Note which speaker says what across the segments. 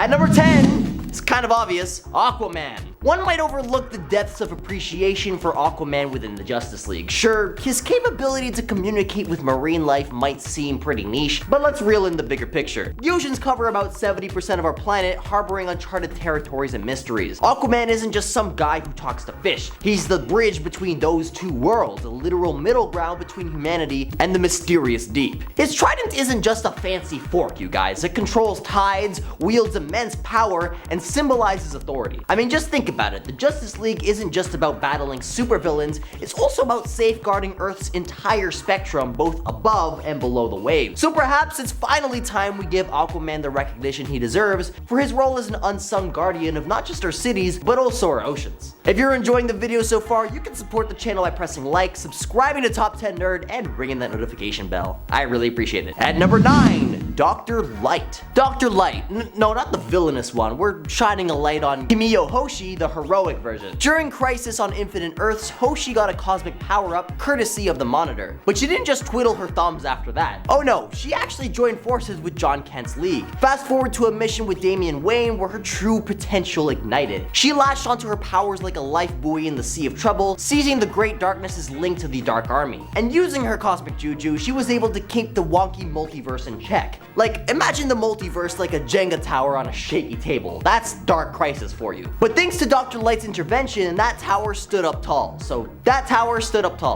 Speaker 1: At number 10, it's kind of obvious, Aquaman. One might overlook the depths of appreciation for Aquaman within the Justice League. Sure, his capability to communicate with marine life might seem pretty niche, but let's reel in the bigger picture. The oceans cover about 70% of our planet, harboring uncharted territories and mysteries. Aquaman isn't just some guy who talks to fish. He's the bridge between those two worlds, a literal middle ground between humanity and the mysterious deep. His trident isn't just a fancy fork, you guys. It controls tides, wields immense power, and symbolizes authority. I mean, just think about it. The Justice League isn't just about battling supervillains, it's also about safeguarding Earth's entire spectrum, both above and below the waves. So perhaps it's finally time we give Aquaman the recognition he deserves for his role as an unsung guardian of not just our cities, but also our oceans. If you're enjoying the video so far, you can support the channel by pressing like, subscribing to Top 10 Nerd, and ringing that notification bell. I really appreciate it. At number 9, Dr. Light. Dr. Light, no, not the villainous one. We're shining a light on Kimiyo Hoshi, the heroic version. During Crisis on Infinite Earths, Hoshi got a cosmic power-up courtesy of the Monitor. But she didn't just twiddle her thumbs after that. Oh no, she actually joined forces with John Kent's League. Fast forward to a mission with Damian Wayne where her true potential ignited. She latched onto her powers like a life buoy in the sea of trouble, seizing the Great Darkness's link to the Dark Army. And using her cosmic juju, she was able to keep the wonky multiverse in check. Like, imagine the multiverse like a Jenga tower on a shaky table. That's Dark Crisis for you. But thanks to Dr. Light's intervention, that tower stood up tall.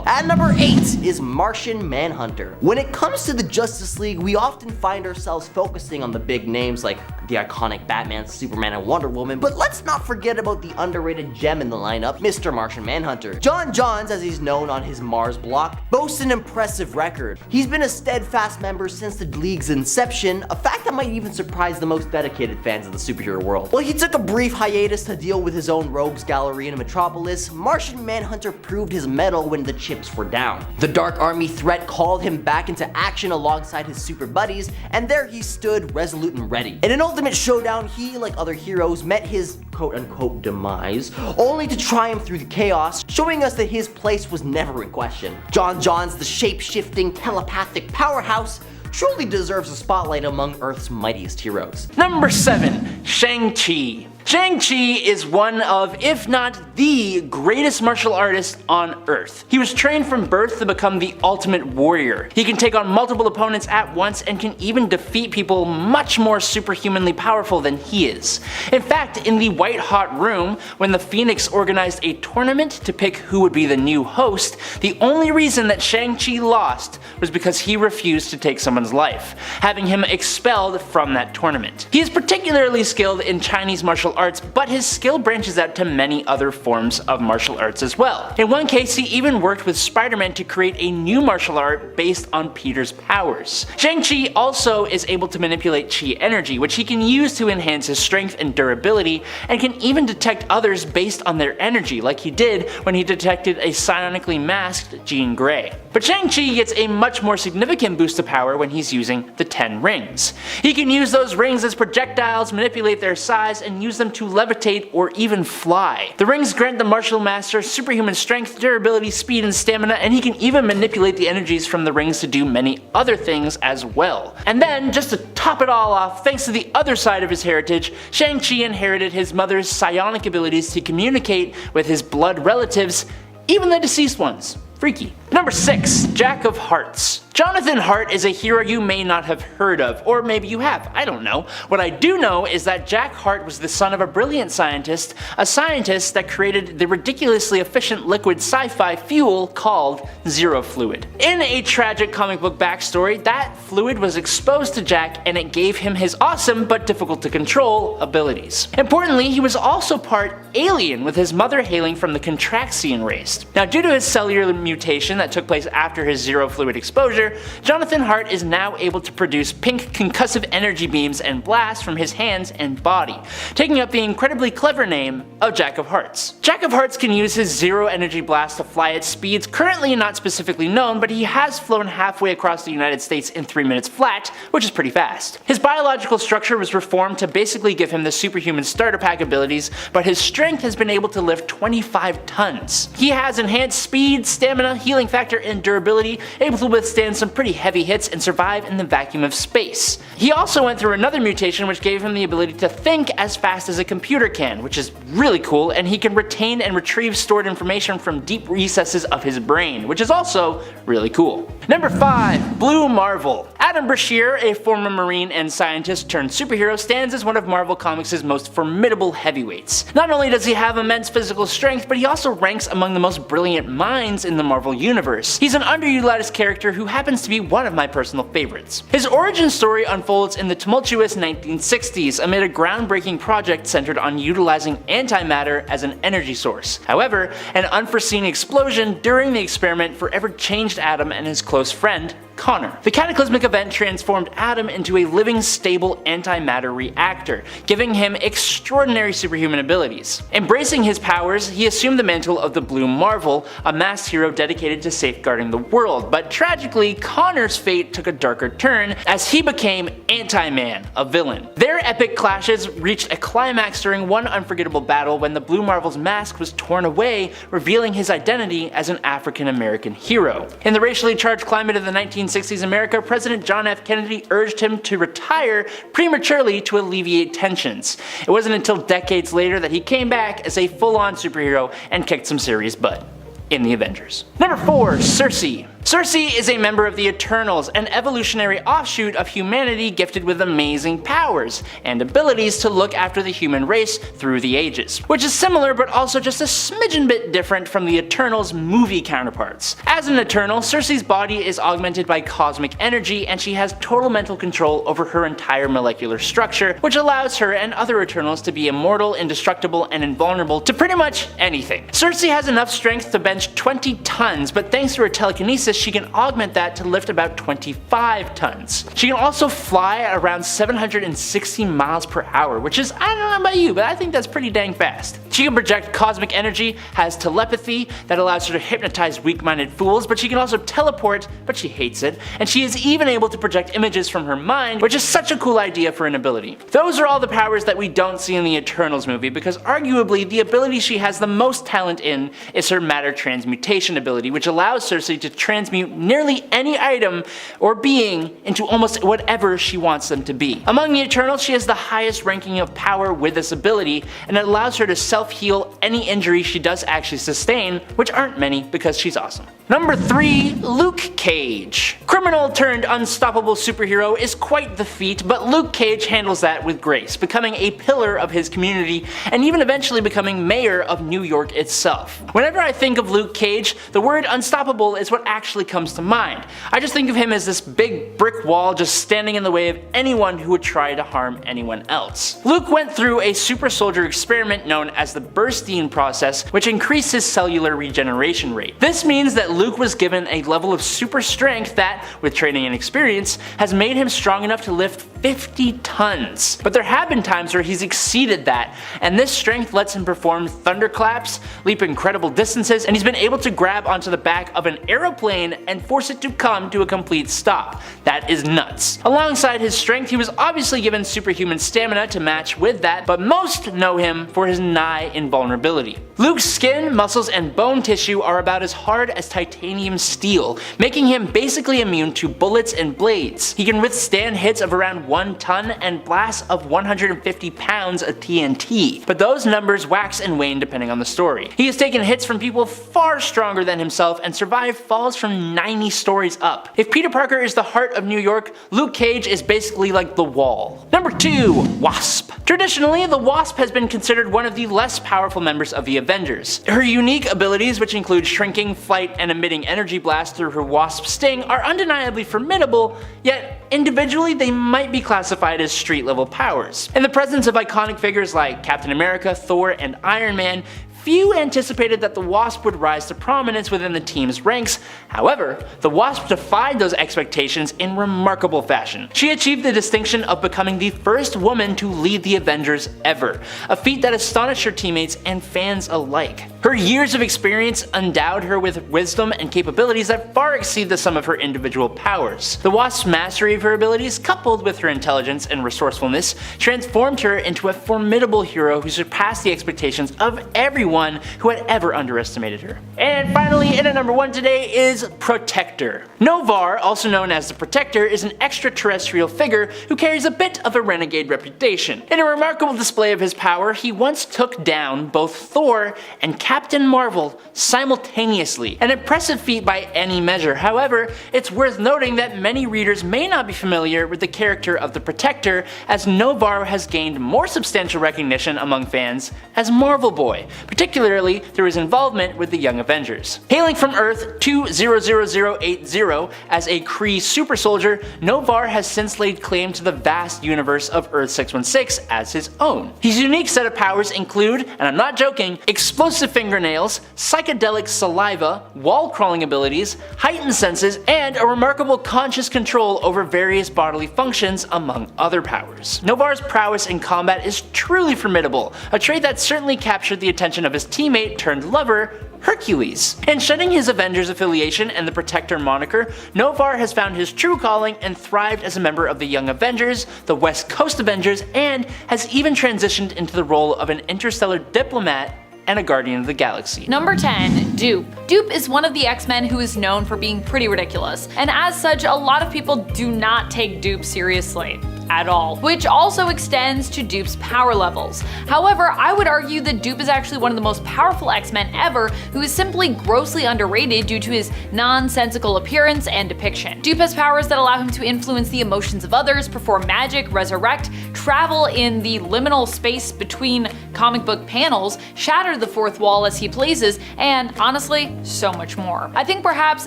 Speaker 1: At number 8 is Martian Manhunter. When it comes to the Justice League, we often find ourselves focusing on the big names like the iconic Batman, Superman, and Wonder Woman, but let's not forget about the underrated gem in the lineup, Mr. Martian Manhunter. John Johns, as he's known on his Mars block, boasts an impressive record. He's been a steadfast member since the League's inception, a fact that might even surprise the most dedicated fans of the superhero world. While he took a brief hiatus to deal with his own rogues gallery in Metropolis, Martian Manhunter proved his mettle when the chips were down. The Dark Army threat called him back into action alongside his super buddies, and there he stood resolute and ready. In an ultimate showdown, he, like other heroes, met his quote-unquote demise, only to triumph through the chaos, showing us that his place was never in question. John Johns, the shape-shifting, telepathic powerhouse, truly deserves a spotlight among Earth's mightiest heroes.
Speaker 2: Number 7, Shang Chi. Shang Chi is one of, if not the greatest martial artist on Earth. He was trained from birth to become the ultimate warrior. He can take on multiple opponents at once and can even defeat people much more superhumanly powerful than he is. In fact, in the White Hot Room, when the Phoenix organized a tournament to pick who would be the new host, the only reason that Shang-Chi lost was because he refused to take someone's life, having him expelled from that tournament. He is particularly skilled in Chinese martial arts, but his skill branches out to many other forms of martial arts as well. In one case, he even worked with Spider-Man to create a new martial art based on Peter's powers. Shang-Chi also is able to manipulate Chi energy, which he can use to enhance his strength and durability, and can even detect others based on their energy, like he did when he detected a psionically masked Jean Grey. But Shang-Chi gets a much more significant boost of power when he's using the 10 rings. He can use those rings as projectiles, manipulate their size, and use them to levitate or even fly. The rings grant the martial master superhuman strength, durability, speed, and stamina, and he can even manipulate the energies from the rings to do many other things as well. And then, just to top it all off, thanks to the other side of his heritage, Shang-Chi inherited his mother's psionic abilities to communicate with his blood relatives, even the deceased ones. Freaky. Number 6, Jack of Hearts. Jonathan Hart is a hero you may not have heard of, or maybe you have, I don't know. What I do know is that Jack Hart was the son of a brilliant scientist, a scientist that created the ridiculously efficient liquid sci-fi fuel called Zero Fluid. In a tragic comic book backstory, that fluid was exposed to Jack and it gave him his awesome but difficult to control abilities. Importantly, he was also part alien, with his mother hailing from the Contraxian race. Now, due to his cellular mutation that took place after his Zero Fluid exposure, Jonathan Hart is now able to produce pink concussive energy beams and blasts from his hands and body, taking up the incredibly clever name of Jack of Hearts. Jack of Hearts can use his zero energy blast to fly at speeds currently not specifically known, but he has flown halfway across the United States in 3 minutes flat, which is pretty fast. His biological structure was reformed to basically give him the superhuman starter pack abilities, but his strength has been able to lift 25 tons. He has enhanced speed, stamina, healing factor, and durability, able to withstand some pretty heavy hits and survive in the vacuum of space. He also went through another mutation which gave him the ability to think as fast as a computer can, which is really cool, and he can retain and retrieve stored information from deep recesses of his brain, which is also really cool. Number 5. Blue Marvel. Adam Brashear, a former Marine and scientist turned superhero, stands as one of Marvel Comics' most formidable heavyweights. Not only does he have immense physical strength, but he also ranks among the most brilliant minds in the Marvel Universe. He's an underutilized character who happens to be one of my personal favorites. His origin story unfolds in the tumultuous 1960s amid a groundbreaking project centered on utilizing antimatter as an energy source. However, an unforeseen explosion during the experiment forever changed Adam and his close friend, Connor. The cataclysmic event transformed Adam into a living, stable antimatter reactor, giving him extraordinary superhuman abilities. Embracing his powers, he assumed the mantle of the Blue Marvel, a masked hero dedicated to safeguarding the world, but tragically, Connor's fate took a darker turn as he became Anti-Man, a villain. Their epic clashes reached a climax during one unforgettable battle when the Blue Marvel's mask was torn away, revealing his identity as an African American hero. In the racially charged climate of the 1960s America, President John F. Kennedy urged him to retire prematurely to alleviate tensions. It wasn't until decades later that he came back as a full-on superhero and kicked some serious butt in the Avengers. Number 4. Cersei. Cersei is a member of the Eternals, an evolutionary offshoot of humanity gifted with amazing powers and abilities to look after the human race through the ages, which is similar but also just a smidgen bit different from the Eternals' movie counterparts. As an Eternal, Cersei's body is augmented by cosmic energy and she has total mental control over her entire molecular structure, which allows her and other Eternals to be immortal, indestructible, and invulnerable to pretty much anything. Cersei has enough strength to bench 20 tons, but thanks to her telekinesis, she can augment that to lift about 25 tons. She can also fly at around 760 miles per hour, which is, I don't know about you, but I think that's pretty dang fast. She can project cosmic energy, has telepathy that allows her to hypnotize weak-minded fools, but she can also teleport, but she hates it, and she is even able to project images from her mind, which is such a cool idea for an ability. Those are all the powers that we don't see in the Eternals movie, because arguably the ability she has the most talent in is her matter transmutation ability, which allows Cersei to transmute nearly any item or being into almost whatever she wants them to be. Among the Eternals, she has the highest ranking of power with this ability, and it allows her to self-heal any injury she does actually sustain, which aren't many because she's awesome. Number 3. Luke Cage. Criminal turned unstoppable superhero is quite the feat, but Luke Cage handles that with grace, becoming a pillar of his community and even eventually becoming mayor of New York itself. Whenever I think of Luke Cage, the word unstoppable is what actually comes to mind. I just think of him as this big brick wall just standing in the way of anyone who would try to harm anyone else. Luke went through a super soldier experiment known as the Burstein process, which increased his cellular regeneration rate. This means that Luke was given a level of super strength that, with training and experience, has made him strong enough to lift 50 tons. But there have been times where he's exceeded that, and this strength lets him perform thunderclaps, leap incredible distances, and he's been able to grab onto the back of an aeroplane and force it to come to a complete stop. That is nuts. Alongside his strength, he was obviously given superhuman stamina to match with that, but most know him for his nigh invulnerability. Luke's skin, muscles, and bone tissue are about as hard as titanium steel, making him basically immune to bullets and blades. He can withstand hits of around 1 ton and blasts of 150 pounds of TNT, but those numbers wax and wane depending on the story. He has taken hits from people far stronger than himself and survived falls from 90 stories up. If Peter Parker is the heart of New York, Luke Cage is basically like the wall. Number 2. Wasp. Traditionally, the Wasp has been considered one of the less powerful members of the Avengers. Her unique abilities, which include shrinking, flight, and emitting energy blasts through her Wasp sting, are undeniably formidable, yet individually they might be classified as street-level powers. In the presence of iconic figures like Captain America, Thor, and Iron Man, few anticipated that the Wasp would rise to prominence within the team's ranks. However, the Wasp defied those expectations in remarkable fashion. She achieved the distinction of becoming the first woman to lead the Avengers ever, a feat that astonished her teammates and fans alike. Her years of experience endowed her with wisdom and capabilities that far exceed the sum of her individual powers. The Wasp's mastery of her abilities, coupled with her intelligence and resourcefulness, transformed her into a formidable hero who surpassed the expectations of everyone everyone who had ever underestimated her. And finally, in at number 1 today is Protector. Novar, also known as the Protector, is an extraterrestrial figure who carries a bit of a renegade reputation. In a remarkable display of his power, he once took down both Thor and Captain Marvel simultaneously, an impressive feat by any measure. However, it's worth noting that many readers may not be familiar with the character of the Protector, as Novar has gained more substantial recognition among fans as Marvel Boy, particularly through his involvement with the Young Avengers. Hailing from Earth 200080 as a Kree super soldier, Novar has since laid claim to the vast universe of Earth 616 as his own. His unique set of powers include, and I'm not joking, explosive fingernails, psychedelic saliva, wall-crawling abilities, heightened senses, and a remarkable conscious control over various bodily functions, among other powers. Novar's prowess in combat is truly formidable, a trait that certainly captured the attention of his teammate turned lover, Hercules. In shedding his Avengers affiliation and the Protector moniker, Novar has found his true calling and thrived as a member of the Young Avengers, the West Coast Avengers, and has even transitioned into the role of an interstellar diplomat and a Guardian of the Galaxy.
Speaker 3: Number 10, Dupe. Dupe is one of the X-Men who is known for being pretty ridiculous, and as such, a lot of people do not take Dupe seriously at all, which also extends to Dupe's power levels. However, I would argue that Dupe is actually one of the most powerful X-Men ever, who is simply grossly underrated due to his nonsensical appearance and depiction. Dupe has powers that allow him to influence the emotions of others, perform magic, resurrect, travel in the liminal space between comic book panels, shatter the fourth wall as he pleases, and honestly, so much more. I think perhaps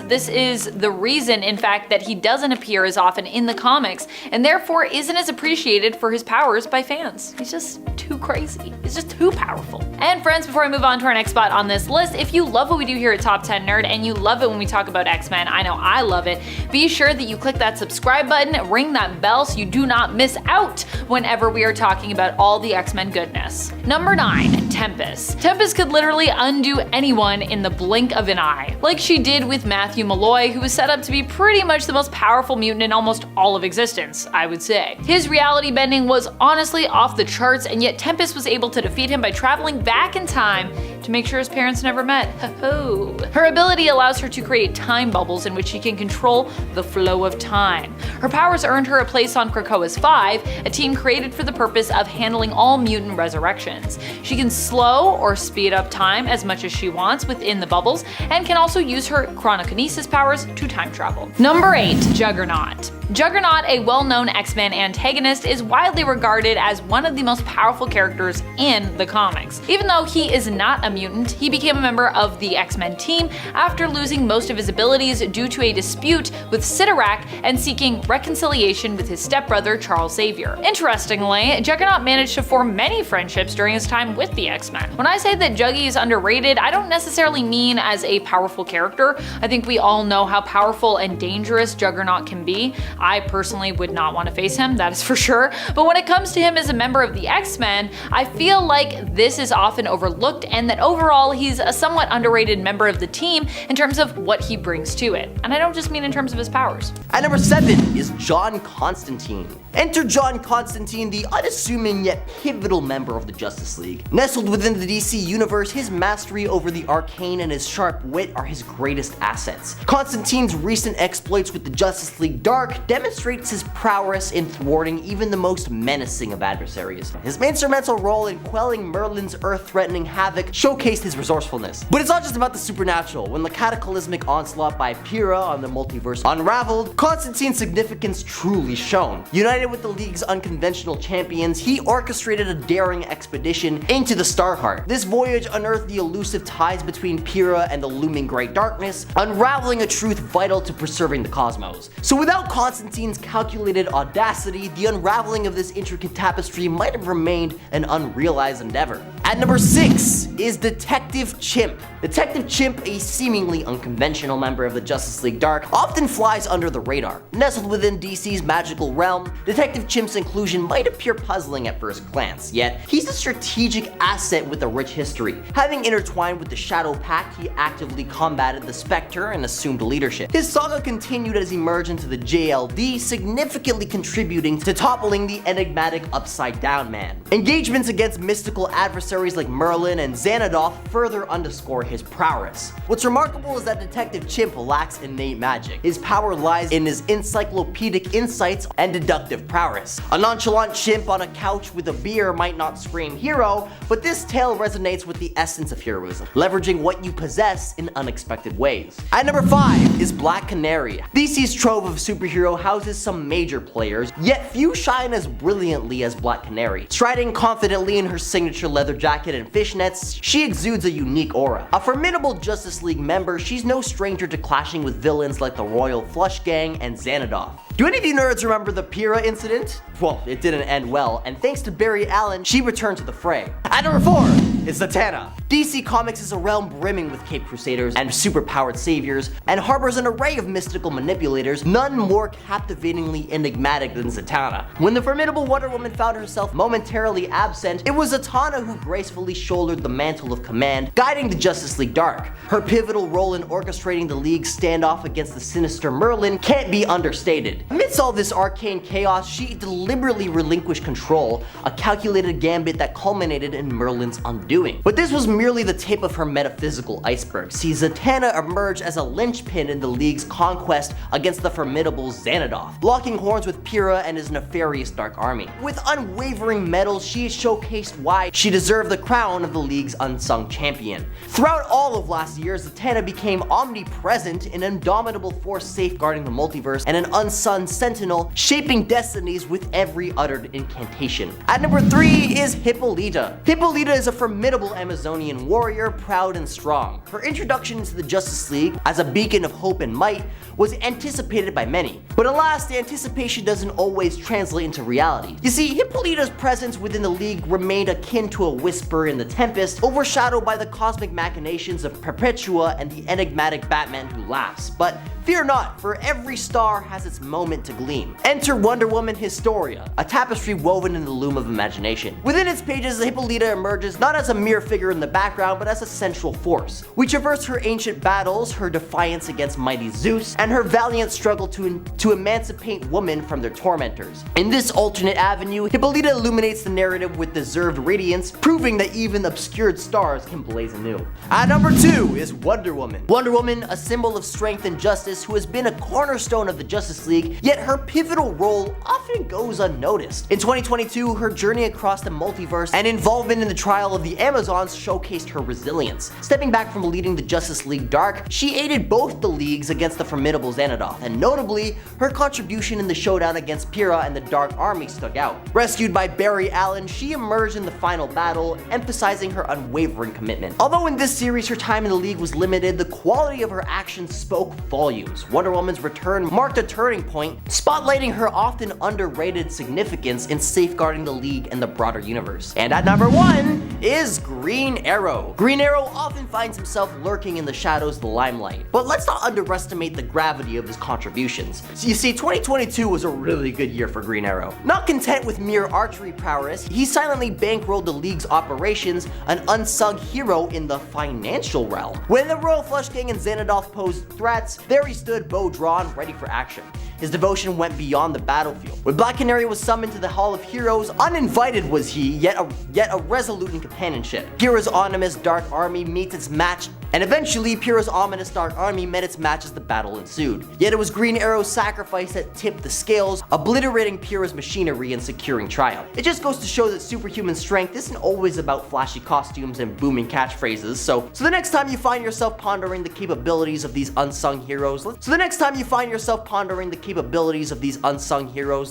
Speaker 3: this is the reason, in fact, that he doesn't appear as often in the comics, and therefore isn't as appreciated for his powers by fans. He's just too crazy. He's just too powerful. And friends, before I move on to our next spot on this list, if you love what we do here at Top 10 Nerd and you love it when we talk about X-Men, I know I love it, be sure that you click that subscribe button, ring that bell so you do not miss out whenever we are talking about all the X-Men goodness. Number 9, Tempest. Tempest could literally undo anyone in the blink of an eye, like she did with Matthew Malloy, who was set up to be pretty much the most powerful mutant in almost all of existence, I would say. His reality bending was honestly off the charts, and yet Tempest was able to defeat him by traveling back in time to make sure his parents never met. Ho-ho. Her ability allows her to create time bubbles in which she can control the flow of time. Her powers earned her a place on Krakoa's Five, a team created for the purpose of handling all mutant resurrections. She can slow or speed up time as much as she wants within the bubbles, and can also use her chronokinesis powers to time travel. Number 8, Juggernaut. Juggernaut, a well-known X-Men antagonist, is widely regarded as one of the most powerful characters in the comics. Even though he is not a mutant, he became a member of the X-Men team after losing most of his abilities due to a dispute with Sidorak and seeking reconciliation with his stepbrother Charles Xavier. Interestingly, Juggernaut managed to form many friendships during his time with the X-Men. When I say that Juggy is underrated, I don't necessarily mean as a powerful character. I think we all know how powerful and dangerous Juggernaut can be. I personally would not want to face him, that is for sure. But when it comes to him as a member of the X-Men, I feel like this is often overlooked, and that overall he's a somewhat underrated member of the team in terms of what he brings to it. And I don't just mean in terms of his powers.
Speaker 1: At number 7 is John Constantine. Enter John Constantine, the unassuming yet pivotal member of the Justice League. Nestled within the DC universe, his mastery over the arcane and his sharp wit are his greatest assets. Constantine's recent exploits with the Justice League Dark demonstrates his prowess in thwarting even the most menacing of adversaries. His instrumental role in quelling Merlin's earth-threatening havoc showcased his resourcefulness. But it's not just about the supernatural. When the cataclysmic onslaught by Pyrrha on the multiverse unraveled, Constantine's significance truly shone. United with the League's unconventional champions, he orchestrated a daring expedition into the Starheart. This voyage unearthed the elusive ties between Pyrrha and the looming Great Darkness, unraveling a truth vital to preserving the cosmos. So without Constantine's calculated audacity, the unraveling of this intricate tapestry might have remained an unrealized endeavor. At number 6 is Detective Chimp. Detective Chimp, a seemingly unconventional member of the Justice League Dark, often flies under the radar. Nestled within DC's magical realm, Detective Chimp's inclusion might appear puzzling at first glance, yet he's a strategic asset with a rich history. Having intertwined with the Shadow Pact, he actively combated the Spectre and assumed leadership. His saga continued as he merged into the JLD, significantly contributing to toppling the enigmatic Upside Down Man. Engagements against mystical adversaries like Merlin and Xanadoth further underscore his prowess. What's remarkable is that Detective Chimp lacks innate magic. His power lies in his encyclopedic insights and deductive prowess. A nonchalant chimp on a couch with a beer might not scream hero, but this tale resonates with the essence of heroism, leveraging what you possess in unexpected ways. At number 5 is Black Canary. DC's trove of superhero houses some major players, yet few shine as brilliantly as Black Canary. Striding confidently in her signature leather jacket and fishnets, she exudes a unique aura. A formidable Justice League member, she's no stranger to clashing with villains like the Royal Flush Gang and Xanadoth. Do any of you nerds remember the Pyrrha incident? Well, it didn't end well, and thanks to Barry Allen, she returned to the fray. At number 4 is Theana. DC Comics is a realm brimming with Caped Crusaders and superpowered saviors, and harbors an array of mystical manipulators, none more captivatingly enigmatic than Zatanna. When the formidable Wonder Woman found herself momentarily absent, it was Zatanna who gracefully shouldered the mantle of command, guiding the Justice League Dark. Her pivotal role in orchestrating the League's standoff against the sinister Merlin can't be understated. Amidst all this arcane chaos, she deliberately relinquished control, a calculated gambit that culminated in Merlin's undoing. But this was merely the tip of her metaphysical iceberg. See, Zatanna emerged as a linchpin in the League's conquest against the formidable Xanadoth, locking horns with Pyrrha and his nefarious Dark Army. With unwavering mettle, she showcased why she deserved the crown of the League's unsung champion. Throughout all of last year, Zatanna became omnipresent, an indomitable force safeguarding the multiverse, and an unsung sentinel shaping destinies with every uttered incantation. At number 3 is Hippolita. Hippolita is a formidable Amazonian warrior, proud and strong. Her introduction into the Justice League as a beacon of hope and might was anticipated by many. But alas, the anticipation doesn't always translate into reality. You see, Hippolita's presence within the League remained akin to a whisper in the Tempest, overshadowed by the cosmic machinations of Perpetua and the enigmatic Batman who laughs. But fear not, for every star has its moment to gleam. Enter Wonder Woman Historia, a tapestry woven in the loom of imagination. Within its pages, Hippolita emerges not as a mere figure in the background, but as a central force. We traverse her ancient battles, her defiance against mighty Zeus, and her valiant struggle to emancipate women from their tormentors. In this alternate avenue, Hippolita illuminates the narrative with deserved radiance, proving that even obscured stars can blaze anew. At number 2 is Wonder Woman. Wonder Woman, a symbol of strength and justice who has been a cornerstone of the Justice League, yet her pivotal role often goes unnoticed. In 2022, her journey across the multiverse and involvement in the trial of the Amazons showcased her resilience. Stepping back from leading the Justice League Dark, she aided both the leagues against the formidable Xanadoth, and notably, her contribution in the showdown against Pyrrha and the Dark Army stuck out. Rescued by Barry Allen, she emerged in the final battle, emphasizing her unwavering commitment. Although in this series her time in the League was limited, the quality of her actions spoke volumes. Wonder Woman's return marked a turning point, spotlighting her often underrated significance in safeguarding the League and the broader universe. And at number 1 is Green Arrow. Green Arrow often finds himself lurking in the shadows of the limelight, but let's not underestimate the gravity of his contributions. So you see, 2022 was a really good year for Green Arrow. Not content with mere archery prowess, he silently bankrolled the League's operations, an unsung hero in the financial realm. When the Royal Flush Gang and Xanadoth posed threats, there he stood, bow drawn, ready for action. His devotion went beyond the battlefield. When Black Canary was summoned to the Hall of Heroes, uninvited was he, yet a resolute in companionship. Pyrrha's ominous Dark Army meets its match, and eventually Pyrrha's ominous Dark Army met its match as the battle ensued. Yet it was Green Arrow's sacrifice that tipped the scales, obliterating Pyrrha's machinery and securing triumph. It just goes to show that superhuman strength isn't always about flashy costumes and booming catchphrases, so the next time you find yourself pondering the capabilities of these unsung heroes,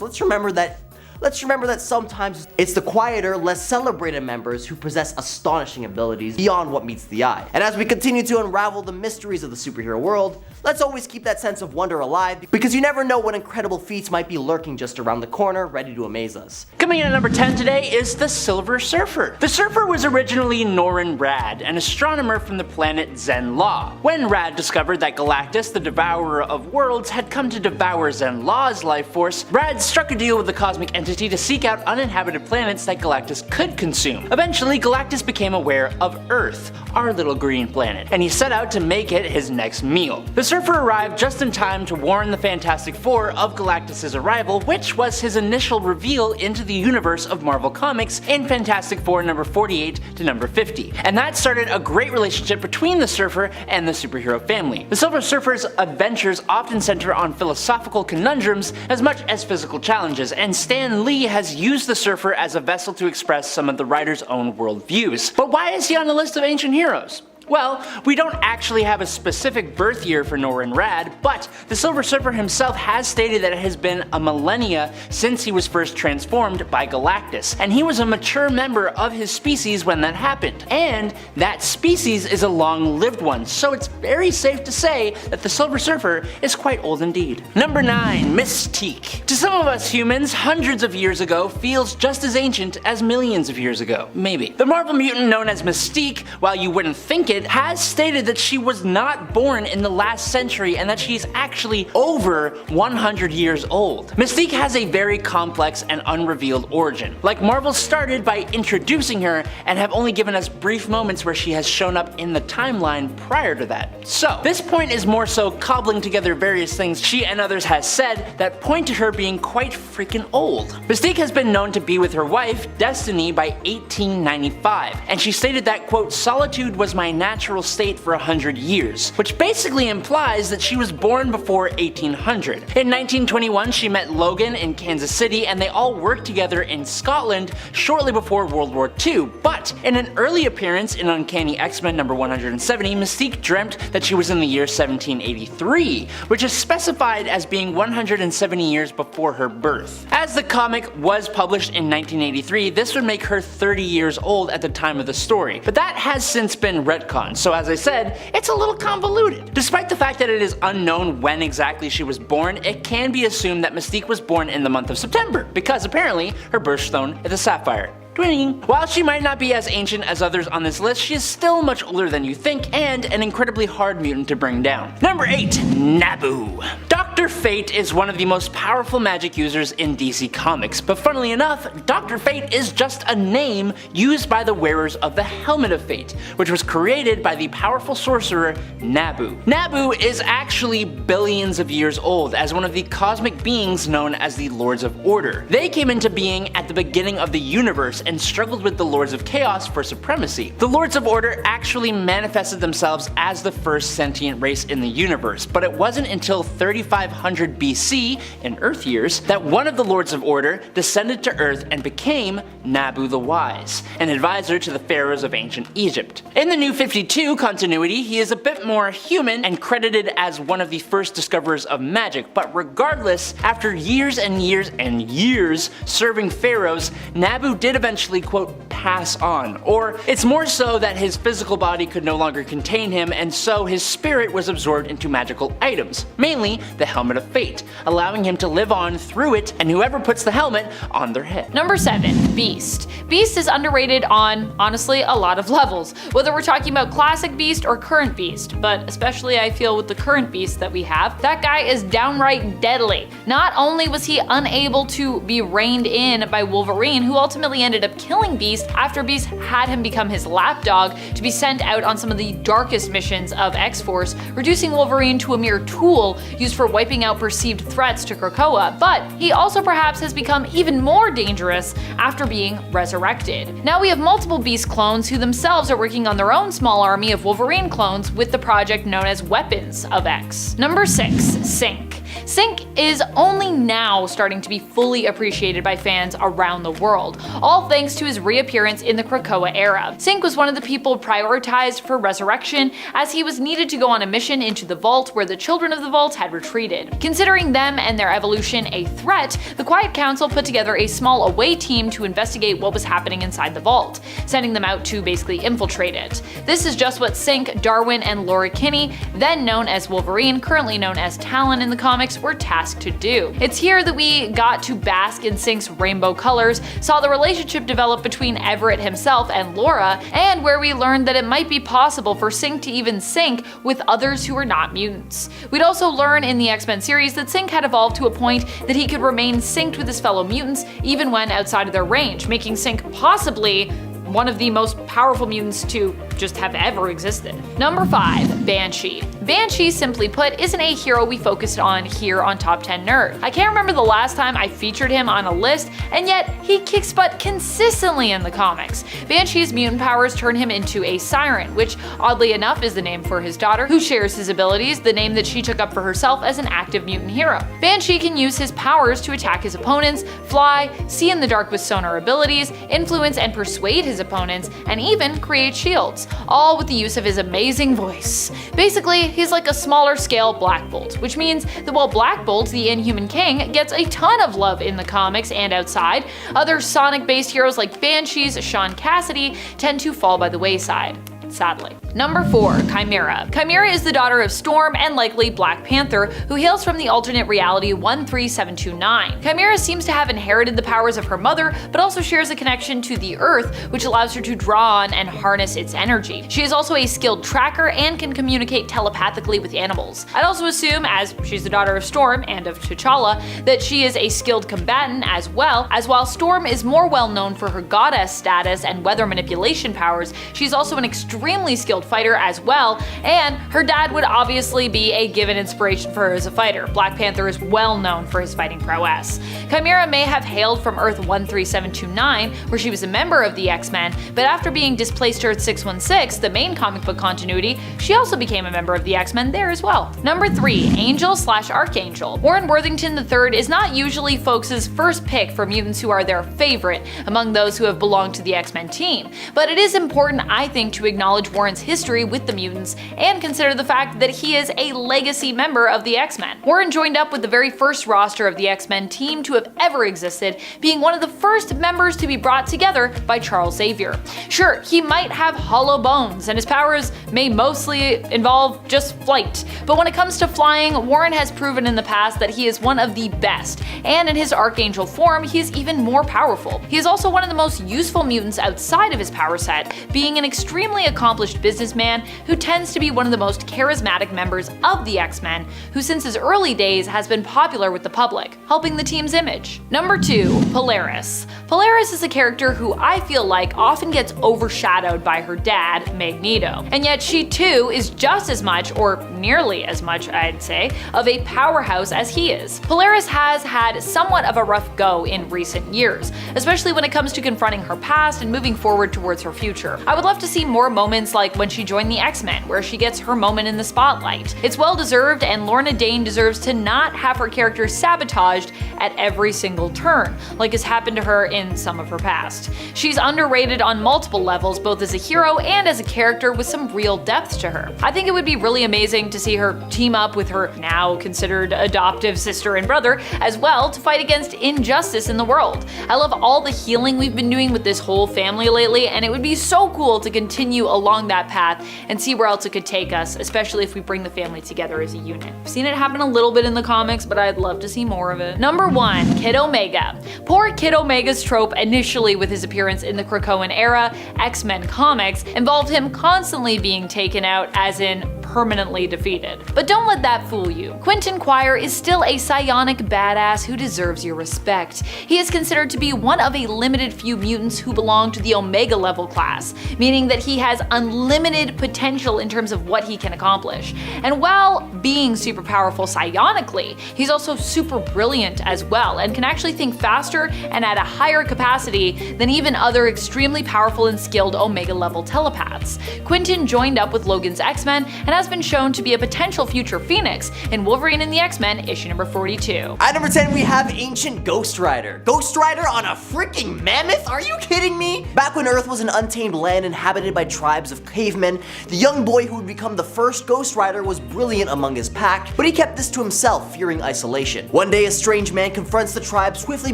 Speaker 1: let's remember that let's remember that sometimes it's the quieter, less celebrated members who possess astonishing abilities beyond what meets the eye. And as we continue to unravel the mysteries of the superhero world, let's always keep that sense of wonder alive, because you never know what incredible feats might be lurking just around the corner, ready to amaze us.
Speaker 2: Coming in at number 10 today is the Silver Surfer. The Surfer was originally Norrin Radd, an astronomer from the planet Zen-La. When Radd discovered that Galactus, the devourer of worlds, had come to devour Zen-La's life force, Radd struck a deal with the cosmic entity to seek out uninhabited planets that Galactus could consume. Eventually, Galactus became aware of Earth, our little green planet, and he set out to make it his next meal. The Surfer arrived just in time to warn the Fantastic Four of Galactus' arrival, which was his initial reveal into the universe of Marvel Comics in Fantastic Four number 48 to number 50. And that started a great relationship between the Surfer and the superhero family. The Silver Surfer's adventures often center on philosophical conundrums as much as physical challenges, and Stan Lee has used the Surfer as a vessel to express some of the writer's own worldviews. But why is he on the list of ancient heroes? Well, we don't actually have a specific birth year for Norrin Radd, but the Silver Surfer himself has stated that it has been a millennia since he was first transformed by Galactus, and he was a mature member of his species when that happened. And that species is a long-lived one, so it's very safe to say that the Silver Surfer is quite old indeed. Number 9. Mystique. To some of us humans, hundreds of years ago feels just as ancient as millions of years ago. Maybe. The Marvel mutant known as Mystique, while you wouldn't think it, has stated that she was not born in the last century and that she's actually over 100 years old. Mystique has a very complex and unrevealed origin. Like, Marvel started by introducing her and have only given us brief moments where she has shown up in the timeline prior to that. So, this point is more so cobbling together various things she and others has said that point to her being quite freaking old. Mystique has been known to be with her wife, Destiny, by 1895, and she stated that, quote, "Solitude was my natural state for 100 years, which basically implies that she was born before 1800. In 1921, she met Logan in Kansas City, and they all worked together in Scotland shortly before World War II, but in an early appearance in Uncanny X-Men number 170, Mystique dreamt that she was in the year 1783, which is specified as being 170 years before her birth. As the comic was published in 1983, this would make her 30 years old at the time of the story, but that has since been retconned. So as I said, it's a little convoluted. Despite the fact that it is unknown when exactly she was born, it can be assumed that Mystique was born in the month of September, because apparently her birthstone is a sapphire. Twinning. While she might not be as ancient as others on this list, she is still much older than you think, and an incredibly hard mutant to bring down. Number 8. Nabu. Dr. Fate is one of the most powerful magic users in DC Comics, but funnily enough, Dr. Fate is just a name used by the wearers of the Helmet of Fate, which was created by the powerful sorcerer Nabu. Nabu is actually billions of years old as one of the cosmic beings known as the Lords of Order. They came into being at the beginning of the universe and struggled with the Lords of Chaos for supremacy. The Lords of Order actually manifested themselves as the first sentient race in the universe, but it wasn't until 3500 BC, in Earth years, that one of the Lords of Order descended to Earth and became Nabu the Wise, an advisor to the pharaohs of ancient Egypt. In the New 52 continuity, he is a bit more human and credited as one of the first discoverers of magic, but regardless, after years and years and years serving pharaohs, Nabu did eventually, quote, pass on, or it's more so that his physical body could no longer contain him, and so his spirit was absorbed into magical items, mainly the Helmet of Fate, allowing him to live on through it and whoever puts the helmet on their head.
Speaker 3: Number 7. Beast. Beast is underrated on, honestly, a lot of levels, whether we're talking about classic Beast or current Beast, but especially I feel with the current Beast that we have, that guy is downright deadly. Not only was he unable to be reined in by Wolverine, who ultimately ended up killing Beast after Beast had him become his lapdog to be sent out on some of the darkest missions of X-Force, reducing Wolverine to a mere tool used for wiping out perceived threats to Krakoa, but he also perhaps has become even more dangerous after being resurrected. Now we have multiple Beast clones who themselves are working on their own small army of Wolverine clones with the project known as Weapons of X. Number 6. Sync. Synch is only now starting to be fully appreciated by fans around the world, all thanks to his reappearance in the Krakoa era. Synch was one of the people prioritized for resurrection, as he was needed to go on a mission into the vault where the children of the vault had retreated. Considering them and their evolution a threat, the Quiet Council put together a small away team to investigate what was happening inside the vault, sending them out to basically infiltrate it. This is just what Synch, Darwin, and Laura Kinney, then known as Wolverine, currently known as Talon in the comics, were tasked to do. It's here that we got to bask in Synch's rainbow colors, saw the relationship develop between Everett himself and Laura, and where we learned that it might be possible for Synch to even sync with others who are not mutants. We'd also learn in the X-Men series that Synch had evolved to a point that he could remain synced with his fellow mutants even when outside of their range, making Synch possibly one of the most powerful mutants to just have ever existed. Number 5. Banshee. Banshee, simply put, isn't a hero we focused on here on Top 10 Nerd. I can't remember the last time I featured him on a list, and yet he kicks butt consistently in the comics. Banshee's mutant powers turn him into a siren, which oddly enough is the name for his daughter, who shares his abilities, the name that she took up for herself as an active mutant hero. Banshee can use his powers to attack his opponents, fly, see in the dark with sonar abilities, influence and persuade his opponents, and even create shields, all with the use of his amazing voice. Basically, he's like a smaller scale Black Bolt, which means that while Black Bolt, the Inhuman King, gets a ton of love in the comics and outside, other Sonic-based heroes like Banshee's Sean Cassidy tend to fall by the wayside, sadly. Number 4. Chimera. Chimera is the daughter of Storm and likely Black Panther, who hails from the alternate reality 13729. Chimera seems to have inherited the powers of her mother, but also shares a connection to the Earth, which allows her to draw on and harness its energy. She is also a skilled tracker and can communicate telepathically with animals. I'd also assume, as she's the daughter of Storm and of T'Challa, that she is a skilled combatant as well, as while Storm is more well known for her goddess status and weather manipulation powers, she's also an extremely skilled fighter as well, and her dad would obviously be a given inspiration for her as a fighter. Black Panther is well known for his fighting prowess. Chimera may have hailed from Earth 13729, where she was a member of the X-Men, but after being displaced to Earth 616, the main comic book continuity, she also became a member of the X-Men there as well. Number 3. Angel/Archangel. Warren Worthington III is not usually folks' first pick for mutants who are their favorite among those who have belonged to the X-Men team, but it is important, I think, to acknowledge Warren's history with the mutants and consider the fact that he is a legacy member of the X-Men. Warren joined up with the very first roster of the X-Men team to have ever existed, being one of the first members to be brought together by Charles Xavier. Sure, he might have hollow bones and his powers may mostly involve just flight, but when it comes to flying, Warren has proven in the past that he is one of the best, and in his Archangel form, he is even more powerful. He is also one of the most useful mutants outside of his power set, being an extremely accomplished businessman who tends to be one of the most charismatic members of the X-Men, who since his early days has been popular with the public, helping the team's image. Number 2. Polaris. Polaris is a character who I feel like often gets overshadowed by her dad, Magneto, and yet she too is just as much, or nearly as much I'd say, of a powerhouse as he is. Polaris has had somewhat of a rough go in recent years, especially when it comes to confronting her past and moving forward towards her future. I would love to see more moments like when she joined the X-Men, where she gets her moment in the spotlight. It's well deserved, and Lorna Dane deserves to not have her character sabotaged at every single turn, like has happened to her in some of her past. She's underrated on multiple levels, both as a hero and as a character with some real depth to her. I think it would be really amazing to see her team up with her now considered adoptive sister and brother as well to fight against injustice in the world. I love all the healing we've been doing with this whole family lately, and it would be so cool to continue along that path and see where else it could take us, especially if we bring the family together as a unit. I've seen it happen a little bit in the comics, but I'd love to see more of it. Number 1. Kid Omega. Poor Kid Omega's trope initially with his appearance in the Krakoan era X-Men comics involved him constantly being taken out, as in permanently defeated. But don't let that fool you. Quentin Quire is still a psionic badass who deserves your respect. He is considered to be one of a limited few mutants who belong to the Omega level class, meaning that he has unlimited potential in terms of what he can accomplish. And while being super powerful psionically, he's also super brilliant as well, and can actually think faster and at a higher capacity than even other extremely powerful and skilled Omega level telepaths. Quentin joined up with Logan's X-Men and has has been shown to be a potential future Phoenix in Wolverine and the X-Men issue number 42.
Speaker 1: At number 10, we have Ancient Ghost Rider. Ghost Rider on a freaking mammoth? Are you kidding me? Back when Earth was an untamed land inhabited by tribes of cavemen, the young boy who would become the first Ghost Rider was brilliant among his pack, but he kept this to himself, fearing isolation. One day, a strange man confronts the tribe, swiftly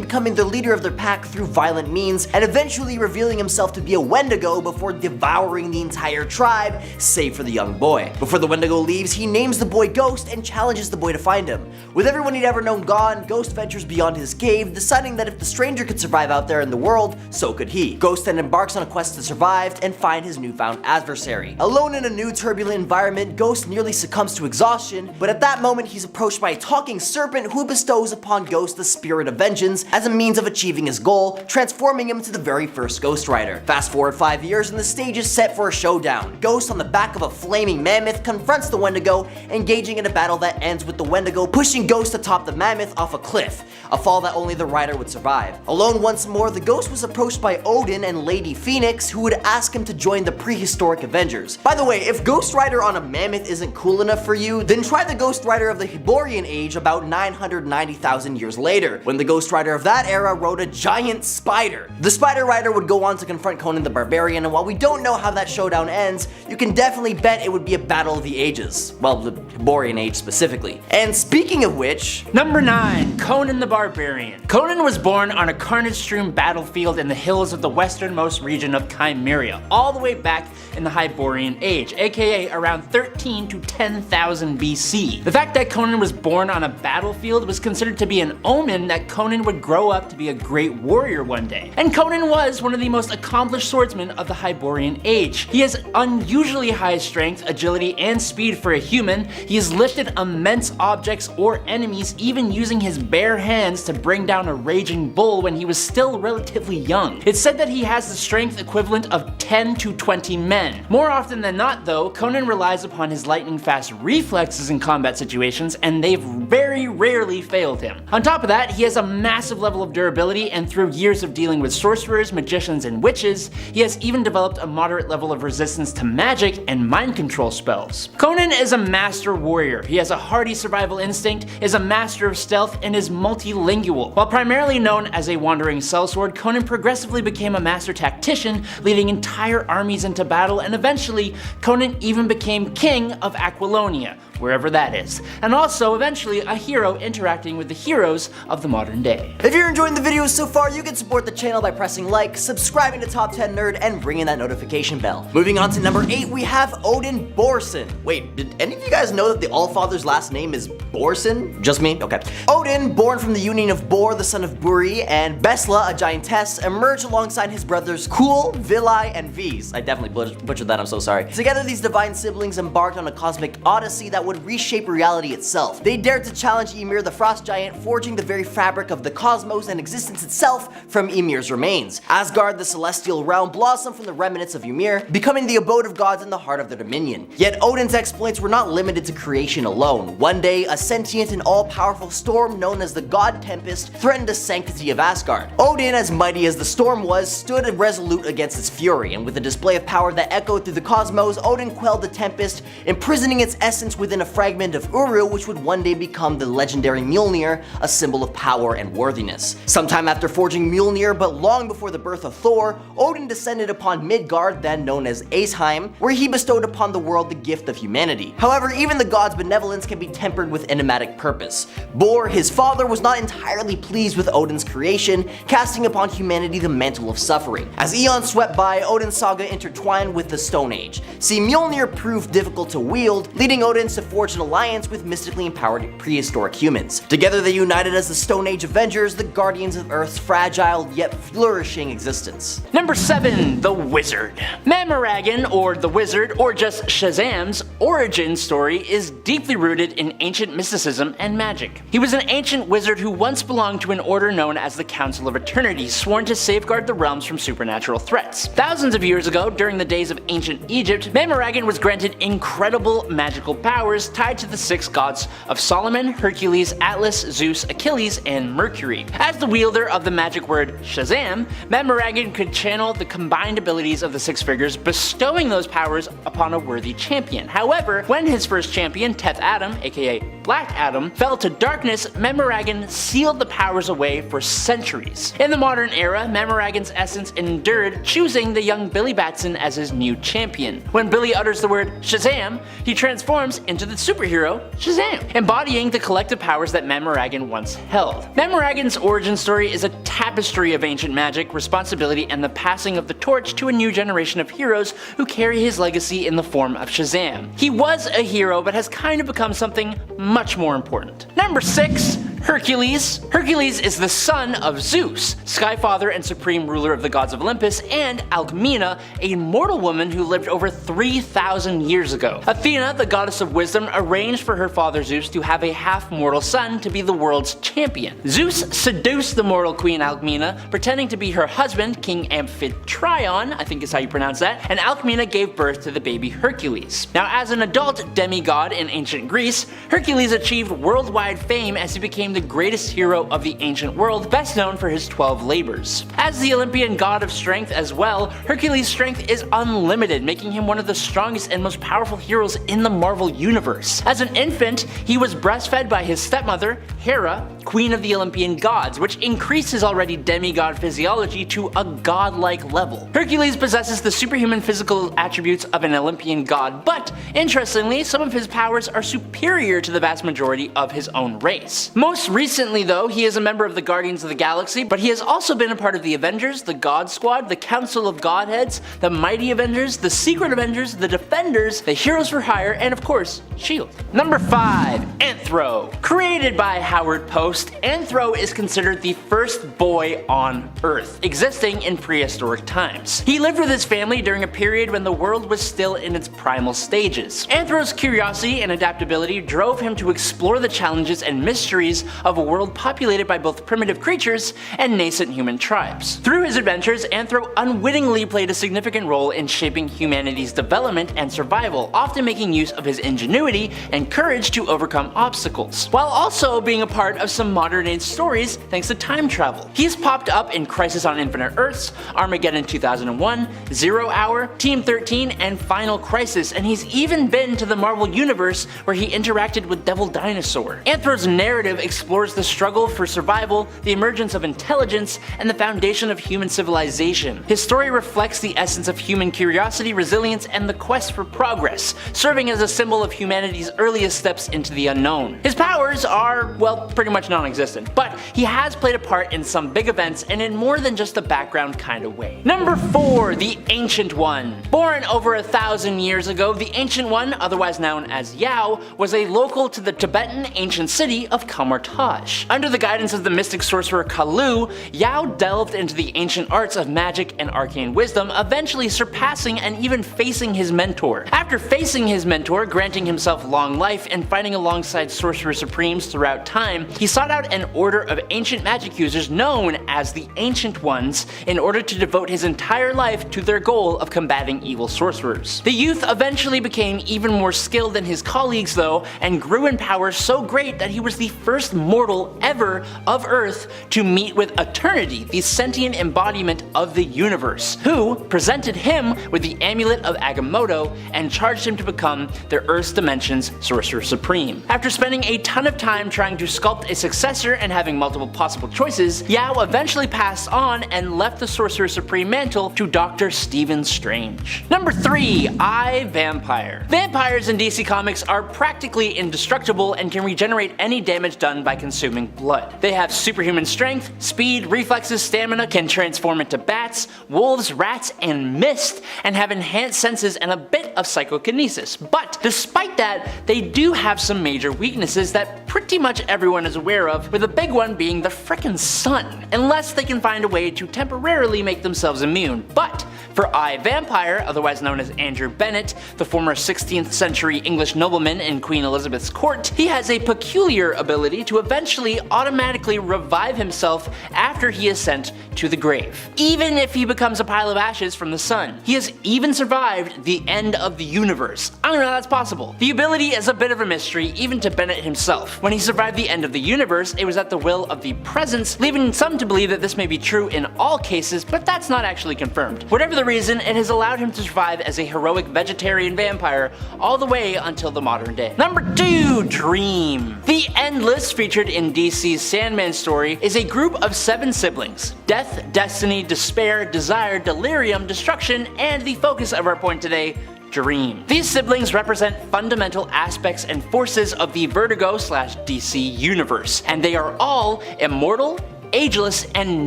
Speaker 1: becoming the leader of their pack through violent means, and eventually revealing himself to be a Wendigo before devouring the entire tribe, save for the young boy. Before the Wendigo leaves, he names the boy Ghost and challenges the boy to find him. With everyone he'd ever known gone, Ghost ventures beyond his cave, deciding that if the stranger could survive out there in the world, so could he. Ghost then embarks on a quest to survive and find his newfound adversary. Alone in a new turbulent environment, Ghost nearly succumbs to exhaustion, but at that moment he's approached by a talking serpent who bestows upon Ghost the spirit of vengeance as a means of achieving his goal, transforming him into the very first Ghost Rider. Fast forward 5 years and the stage is set for a showdown. Ghost on the back of a flaming mammoth confronts the Wendigo, engaging in a battle that ends with the Wendigo pushing Ghost atop the mammoth off a cliff, a fall that only the rider would survive. Alone once more, the Ghost was approached by Odin and Lady Phoenix, who would ask him to join the prehistoric Avengers. By the way, if Ghost Rider on a mammoth isn't cool enough for you, then try the Ghost Rider of the Hyborian Age about 990,000 years later, when the Ghost Rider of that era rode a giant spider. The Spider Rider would go on to confront Conan the Barbarian, and while we don't know how that showdown ends, you can definitely bet it would be a battle of the ages. Well, the Hyborian Age specifically. And speaking of which...
Speaker 2: Number 9. Conan the Barbarian. Conan was born on a carnage-strewn battlefield in the hills of the westernmost region of Chimera, all the way back in the Hyborian Age, aka around 13 to 10,000 BC. The fact that Conan was born on a battlefield was considered to be an omen that Conan would grow up to be a great warrior one day. And Conan was one of the most accomplished swordsmen of the Hyborian Age. He has unusually high strength, agility, and speed for a human. He has lifted immense objects or enemies, even using his bare hands to bring down a raging bull when he was still relatively young. It's said that he has the strength equivalent of 10 to 20 men. More often than not though, Conan relies upon his lightning fast reflexes in combat situations, and they've very rarely failed him. On top of that, he has a massive level of durability, and through years of dealing with sorcerers, magicians, and witches, he has even developed a moderate level of resistance to magic and mind control spells. Conan is a master warrior. He has a hardy survival instinct, is a master of stealth, and is multilingual. While primarily known as a wandering sellsword, Conan progressively became a master tactician, leading entire armies into battle, and eventually, Conan even became king of Aquilonia, wherever that is, and also eventually a hero interacting with the heroes of the modern day.
Speaker 1: If you're enjoying the videos so far, you can support the channel by pressing like, subscribing to Top 10 Nerd, and ringing that notification bell. Moving on to number 8, we have Odin Borson. Wait, did any of you guys know that the Allfather's last name is Borson? Just me? Okay. Odin, born from the union of Bor, the son of Buri, and Besla, a giantess, emerged alongside his brothers Kul, Vili, and Vis. I definitely butchered that, I'm so sorry. Together, these divine siblings embarked on a cosmic odyssey that would reshape reality itself. They dared to challenge Ymir, the frost giant, forging the very fabric of the cosmos and existence itself from Ymir's remains. Asgard, the celestial realm, blossomed from the remnants of Ymir, becoming the abode of gods in the heart of their dominion. Yet Odin's exploits were not limited to creation alone. One day, a sentient and all-powerful storm known as the god Tempest threatened the sanctity of Asgard. Odin, as mighty as the storm was, stood resolute against its fury, and with a display of power that echoed through the cosmos, Odin quelled the Tempest, imprisoning its essence within a fragment of Uru, which would one day become the legendary Mjolnir, a symbol of power and worthiness. Sometime after forging Mjolnir, but long before the birth of Thor, Odin descended upon Midgard, then known as Aesheim, where he bestowed upon the world the gift of humanity. However, even the god's benevolence can be tempered with enigmatic purpose. Bor, his father, was not entirely pleased with Odin's creation, casting upon humanity the mantle of suffering. As eons swept by, Odin's saga intertwined with the Stone Age. See, Mjolnir proved difficult to wield, leading Odin to forge an alliance with mystically empowered prehistoric humans. Together they united as the Stone Age Avengers, the guardians of Earth's fragile yet flourishing existence.
Speaker 2: Number 7. The Wizard. Mamaragan, or the Wizard, or just Shazam's origin story is deeply rooted in ancient mysticism and magic. He was an ancient wizard who once belonged to an order known as the Council of Eternity, sworn to safeguard the realms from supernatural threats. Thousands of years ago, during the days of ancient Egypt, Mamaragan was granted incredible magical powers powers tied to the 6 gods of Solomon, Hercules, Atlas, Zeus, Achilles, and Mercury. As the wielder of the magic word Shazam, Manmaragan could channel the combined abilities of the 6 figures, bestowing those powers upon a worthy champion. However, when his first champion, Teth Adam, aka Black Adam, fell to darkness, Manmaragan sealed the powers away for centuries. In the modern era, Manmaragan's essence endured, choosing the young Billy Batson as his new champion. When Billy utters the word Shazam, he transforms into the superhero Shazam, embodying the collective powers that Manmaragan once held. Manmaragan's origin story is a tapestry of ancient magic, responsibility, and the passing of the torch to a new generation of heroes who carry his legacy in the form of Shazam. He was a hero, but has kind of become something much more important. Number 6. Hercules. Hercules is the son of Zeus, Skyfather and supreme ruler of the gods of Olympus, and Alcmena, a mortal woman who lived over 3,000 years ago. Athena, the goddess of wisdom, arranged for her father Zeus to have a half-mortal son to be the world's champion. Zeus seduced the mortal queen Alcmena, pretending to be her husband, King Amphitryon, I think is how you pronounce that, and Alcmena gave birth to the baby Hercules. Now, as an adult demigod in ancient Greece, Hercules achieved worldwide fame as he became the greatest hero of the ancient world, best known for his 12 labors. As the Olympian god of strength as well, Hercules' strength is unlimited, making him one of the strongest and most powerful heroes in the Marvel universe. As an infant, he was breastfed by his stepmother, Hera, queen of the Olympian gods, which increased his already demigod physiology to a godlike level. Hercules possesses the superhuman physical attributes of an Olympian god, but interestingly, some of his powers are superior to the vast majority of his own race. Most recently though, he is a member of the Guardians of the Galaxy, but he has also been a part of the Avengers, the God Squad, the Council of Godheads, the Mighty Avengers, the Secret Avengers, the Defenders, the Heroes for Hire, and of course, S.H.I.E.L.D. Number 5. Anthro. Created by Howard Post, Anthro is considered the first boy on Earth, existing in prehistoric times. He lived with his family during a period when the world was still in its primal stages. Anthro's curiosity and adaptability drove him to explore the challenges and mysteries of a world populated by both primitive creatures and nascent human tribes. Through his adventures, Anthro unwittingly played a significant role in shaping humanity's development and survival, often making use of his ingenuity and courage to overcome obstacles, while also being a part of some modern-age stories thanks to time travel. He's popped up in Crisis on Infinite Earths, Armageddon 2001, Zero Hour, Team 13, and Final Crisis, and he's even been to the Marvel Universe where he interacted with Devil Dinosaur. Anthro's narrative explores the struggle for survival, the emergence of intelligence, and the foundation of human civilization. His story reflects the essence of human curiosity, resilience, and the quest for progress, serving as a symbol of humanity's earliest steps into the unknown. His powers are, well, pretty much non-existent, but he has played a part in some big events and in more than just a background kind of way. Number 4. The Ancient One. Born over 1,000 years ago, the Ancient One, otherwise known as Yao, was a local to the Tibetan ancient city of Kamar-Taj. Under the guidance of the mystic sorcerer Kalu, Yao delved into the ancient arts of magic and arcane wisdom, eventually surpassing and even facing his mentor. After facing his mentor, granting himself long life, and fighting alongside sorcerer supremes throughout time, he sought out an order of ancient magic users known as the Ancient Ones in order to devote his entire life to their goal of combating evil sorcerers. The youth eventually became even more skilled than his colleagues though, and grew in power so great that he was the first mortal ever of Earth to meet with Eternity, the sentient embodiment of the universe, who presented him with the Amulet of Agamotto and charged him to become the Earth's Dimension's Sorcerer Supreme. After spending a ton of time trying to sculpt a successor and having multiple possible choices, Yao eventually passed on and left the Sorcerer Supreme mantle to Dr. Stephen Strange. Number 3. I, Vampire. Vampires in DC Comics are practically indestructible and can regenerate any damage done by consuming blood. They have superhuman strength, speed, reflexes, stamina, can transform into bats, wolves, rats, and mist, and have enhanced senses and a bit of psychokinesis. But despite that, they do have some major weaknesses that pretty much everyone is aware of, with a big one being the frickin' sun, unless they can find a way to temporarily make themselves immune. But For I, Vampire, otherwise known as Andrew Bennett, the former 16th century English nobleman in Queen Elizabeth's court, he has a peculiar ability to eventually automatically revive himself after he is sent to the grave, even if he becomes a pile of ashes from the sun. He has even survived the end of the universe. I don't know how that's possible. The ability is a bit of a mystery even to Bennett himself. When he survived the end of the universe, it was at the will of the Presence, leaving some to believe that this may be true in all cases, but that's not actually confirmed. Whatever the reason, it has allowed him to survive as a heroic vegetarian vampire all the way until the modern day. Number 2. Dream. The Endless, featured in DC's Sandman story, is a group of 7 siblings. Death, destiny, despair, desire, delirium, destruction, and the focus of our point today, Dream. These siblings represent fundamental aspects and forces of the Vertigo/DC universe, and they are all immortal, ageless, and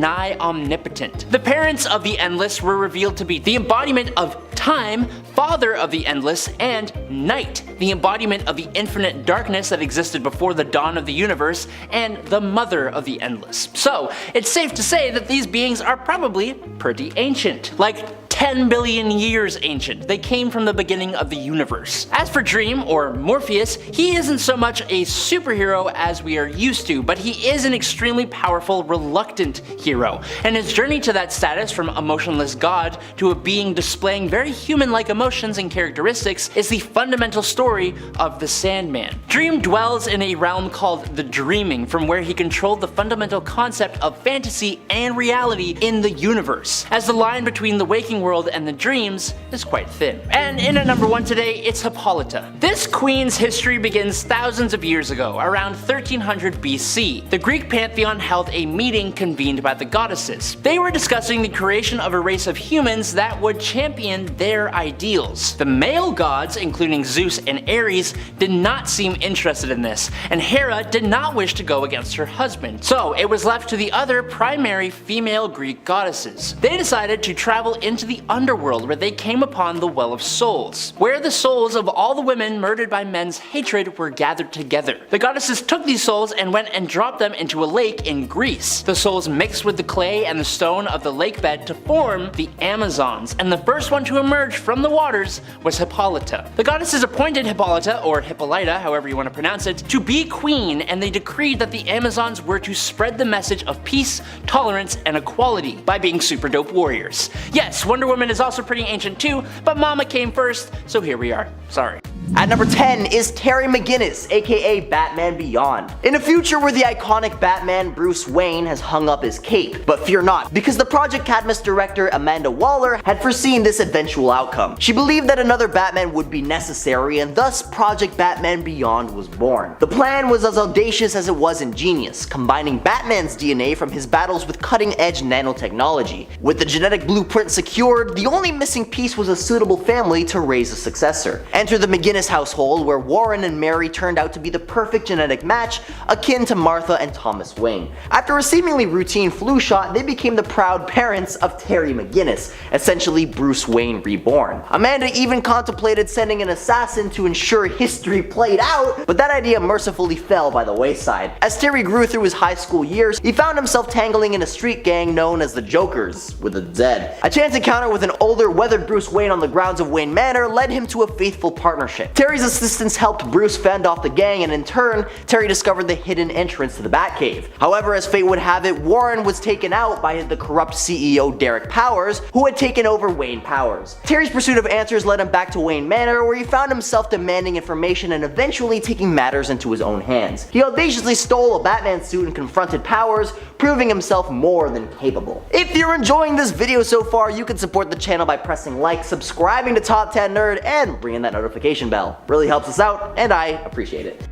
Speaker 2: nigh omnipotent. The parents of the Endless were revealed to be the embodiment of Time, father of the Endless, and Night, the embodiment of the infinite darkness that existed before the dawn of the universe, and the mother of the Endless. So, it's safe to say that these beings are probably pretty ancient. Like 10 billion years ancient. They came from the beginning of the universe. As for Dream, or Morpheus, he isn't so much a superhero as we are used to, but he is an extremely powerful, reluctant hero, and his journey to that status from emotionless god to a being displaying very human-like emotions and characteristics is the fundamental story of the Sandman. Dream dwells in a realm called the Dreaming, from where he controlled the fundamental concept of fantasy and reality in the universe, as the line between the waking world and the dreams is quite thin. And in at number 1 today, it's Hippolyta. This queen's history begins thousands of years ago, around 1300 BC. The Greek pantheon held a meeting convened by the goddesses. They were discussing the creation of a race of humans that would champion their ideals. The male gods, including Zeus and Ares, did not seem interested in this, and Hera did not wish to go against her husband. So it was left to the other primary female Greek goddesses. They decided to travel into the underworld, where they came upon the Well of Souls, where the souls of all the women murdered by men's hatred were gathered together. The goddesses took these souls and went and dropped them into a lake in Greece. The souls mixed with the clay and the stone of the lake bed to form the Amazons, and the first one to emerge from the waters was Hippolyta. The goddesses appointed Hippolyta, or Hippolyta, however you want to pronounce it, to be queen, and they decreed that the Amazons were to spread the message of peace, tolerance, and equality by being super dope warriors. Yes, Wonder Woman is also pretty ancient too, but Mama came first, so here we are. Sorry.
Speaker 1: At number 10 is Terry McGinnis, aka Batman Beyond. In a future where the iconic Batman Bruce Wayne has hung up his cape, but fear not, because the Project Cadmus director Amanda Waller had foreseen this eventual outcome. She believed that another Batman would be necessary, and thus Project Batman Beyond was born. The plan was as audacious as it was ingenious, combining Batman's DNA from his battles with cutting-edge nanotechnology. With the genetic blueprint secured, the only missing piece was a suitable family to raise a successor. Enter the McGinnis household, where Warren and Mary turned out to be the perfect genetic match, akin to Martha and Thomas Wayne. After a seemingly routine flu shot, they became the proud parents of Terry McGinnis, essentially Bruce Wayne reborn. Amanda even contemplated sending an assassin to ensure history played out, but that idea mercifully fell by the wayside. As Terry grew through his high school years, he found himself tangling in a street gang known as the Jokers, with a Z. A chance encounter with an older, weathered Bruce Wayne on the grounds of Wayne Manor led him to a faithful partnership. Terry's assistance helped Bruce fend off the gang, and in turn, Terry discovered the hidden entrance to the Batcave. However, as fate would have it, Warren was taken out by the corrupt CEO Derek Powers, who had taken over Wayne Powers. Terry's pursuit of answers led him back to Wayne Manor, where he found himself demanding information and eventually taking matters into his own hands. He audaciously stole a Batman suit and confronted Powers, proving himself more than capable. If you're enjoying this video so far, you can support the channel by pressing like, subscribing to Top 10 Nerd, and ringing that notification bell. Really helps us out, and I appreciate it.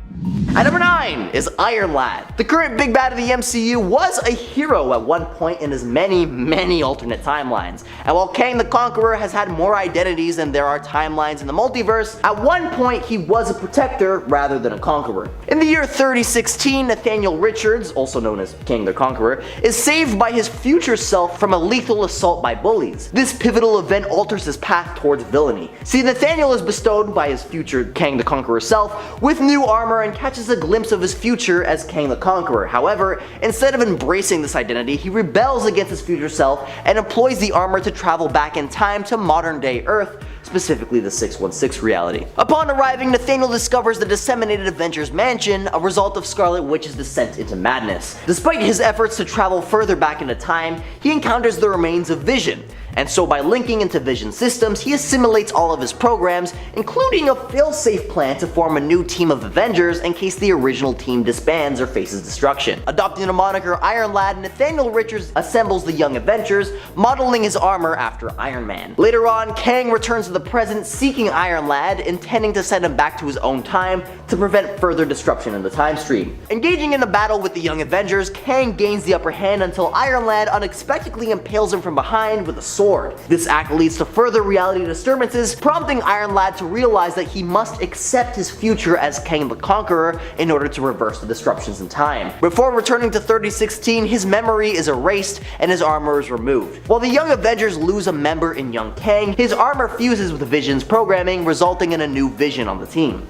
Speaker 1: At number 9 is Iron Lad. The current big bad of the MCU was a hero at one point in his many alternate timelines. And while Kang the Conqueror has had more identities than there are timelines in the multiverse, at one point he was a protector rather than a conqueror. In the year 3016, Nathaniel Richards, also known as Kang the Conqueror, is saved by his future self from a lethal assault by bullies. This pivotal event alters his path towards villainy. See, Nathaniel is bestowed by his future Kang the Conqueror self with new armor and catches catches a glimpse of his future as Kang the Conqueror. However, instead of embracing this identity, he rebels against his future self and employs the armor to travel back in time to modern day Earth, specifically the 616 reality. Upon arriving, Nathaniel discovers the disseminated Avengers Mansion, a result of Scarlet Witch's descent into madness. Despite his efforts to travel further back into time, he encounters the remains of Vision, and so by linking into Vision's systems, he assimilates all of his programs, including a fail-safe plan to form a new team of Avengers in case the original team disbands or faces destruction. Adopting the moniker Iron Lad, Nathaniel Richards assembles the Young Avengers, modeling his armor after Iron Man. Later on, Kang returns to the present seeking Iron Lad, intending to send him back to his own time to prevent further disruption in the time stream. Engaging in a battle with the Young Avengers, Kang gains the upper hand until Iron Lad unexpectedly impales him from behind with a sword. This act leads to further reality disturbances, prompting Iron Lad to realize that he must accept his future as Kang the Conqueror in order to reverse the disruptions in time. Before returning to 3016, his memory is erased and his armor is removed. While the Young Avengers lose a member in Young Kang, his armor fuses with Vision's programming, resulting in a new Vision on the team.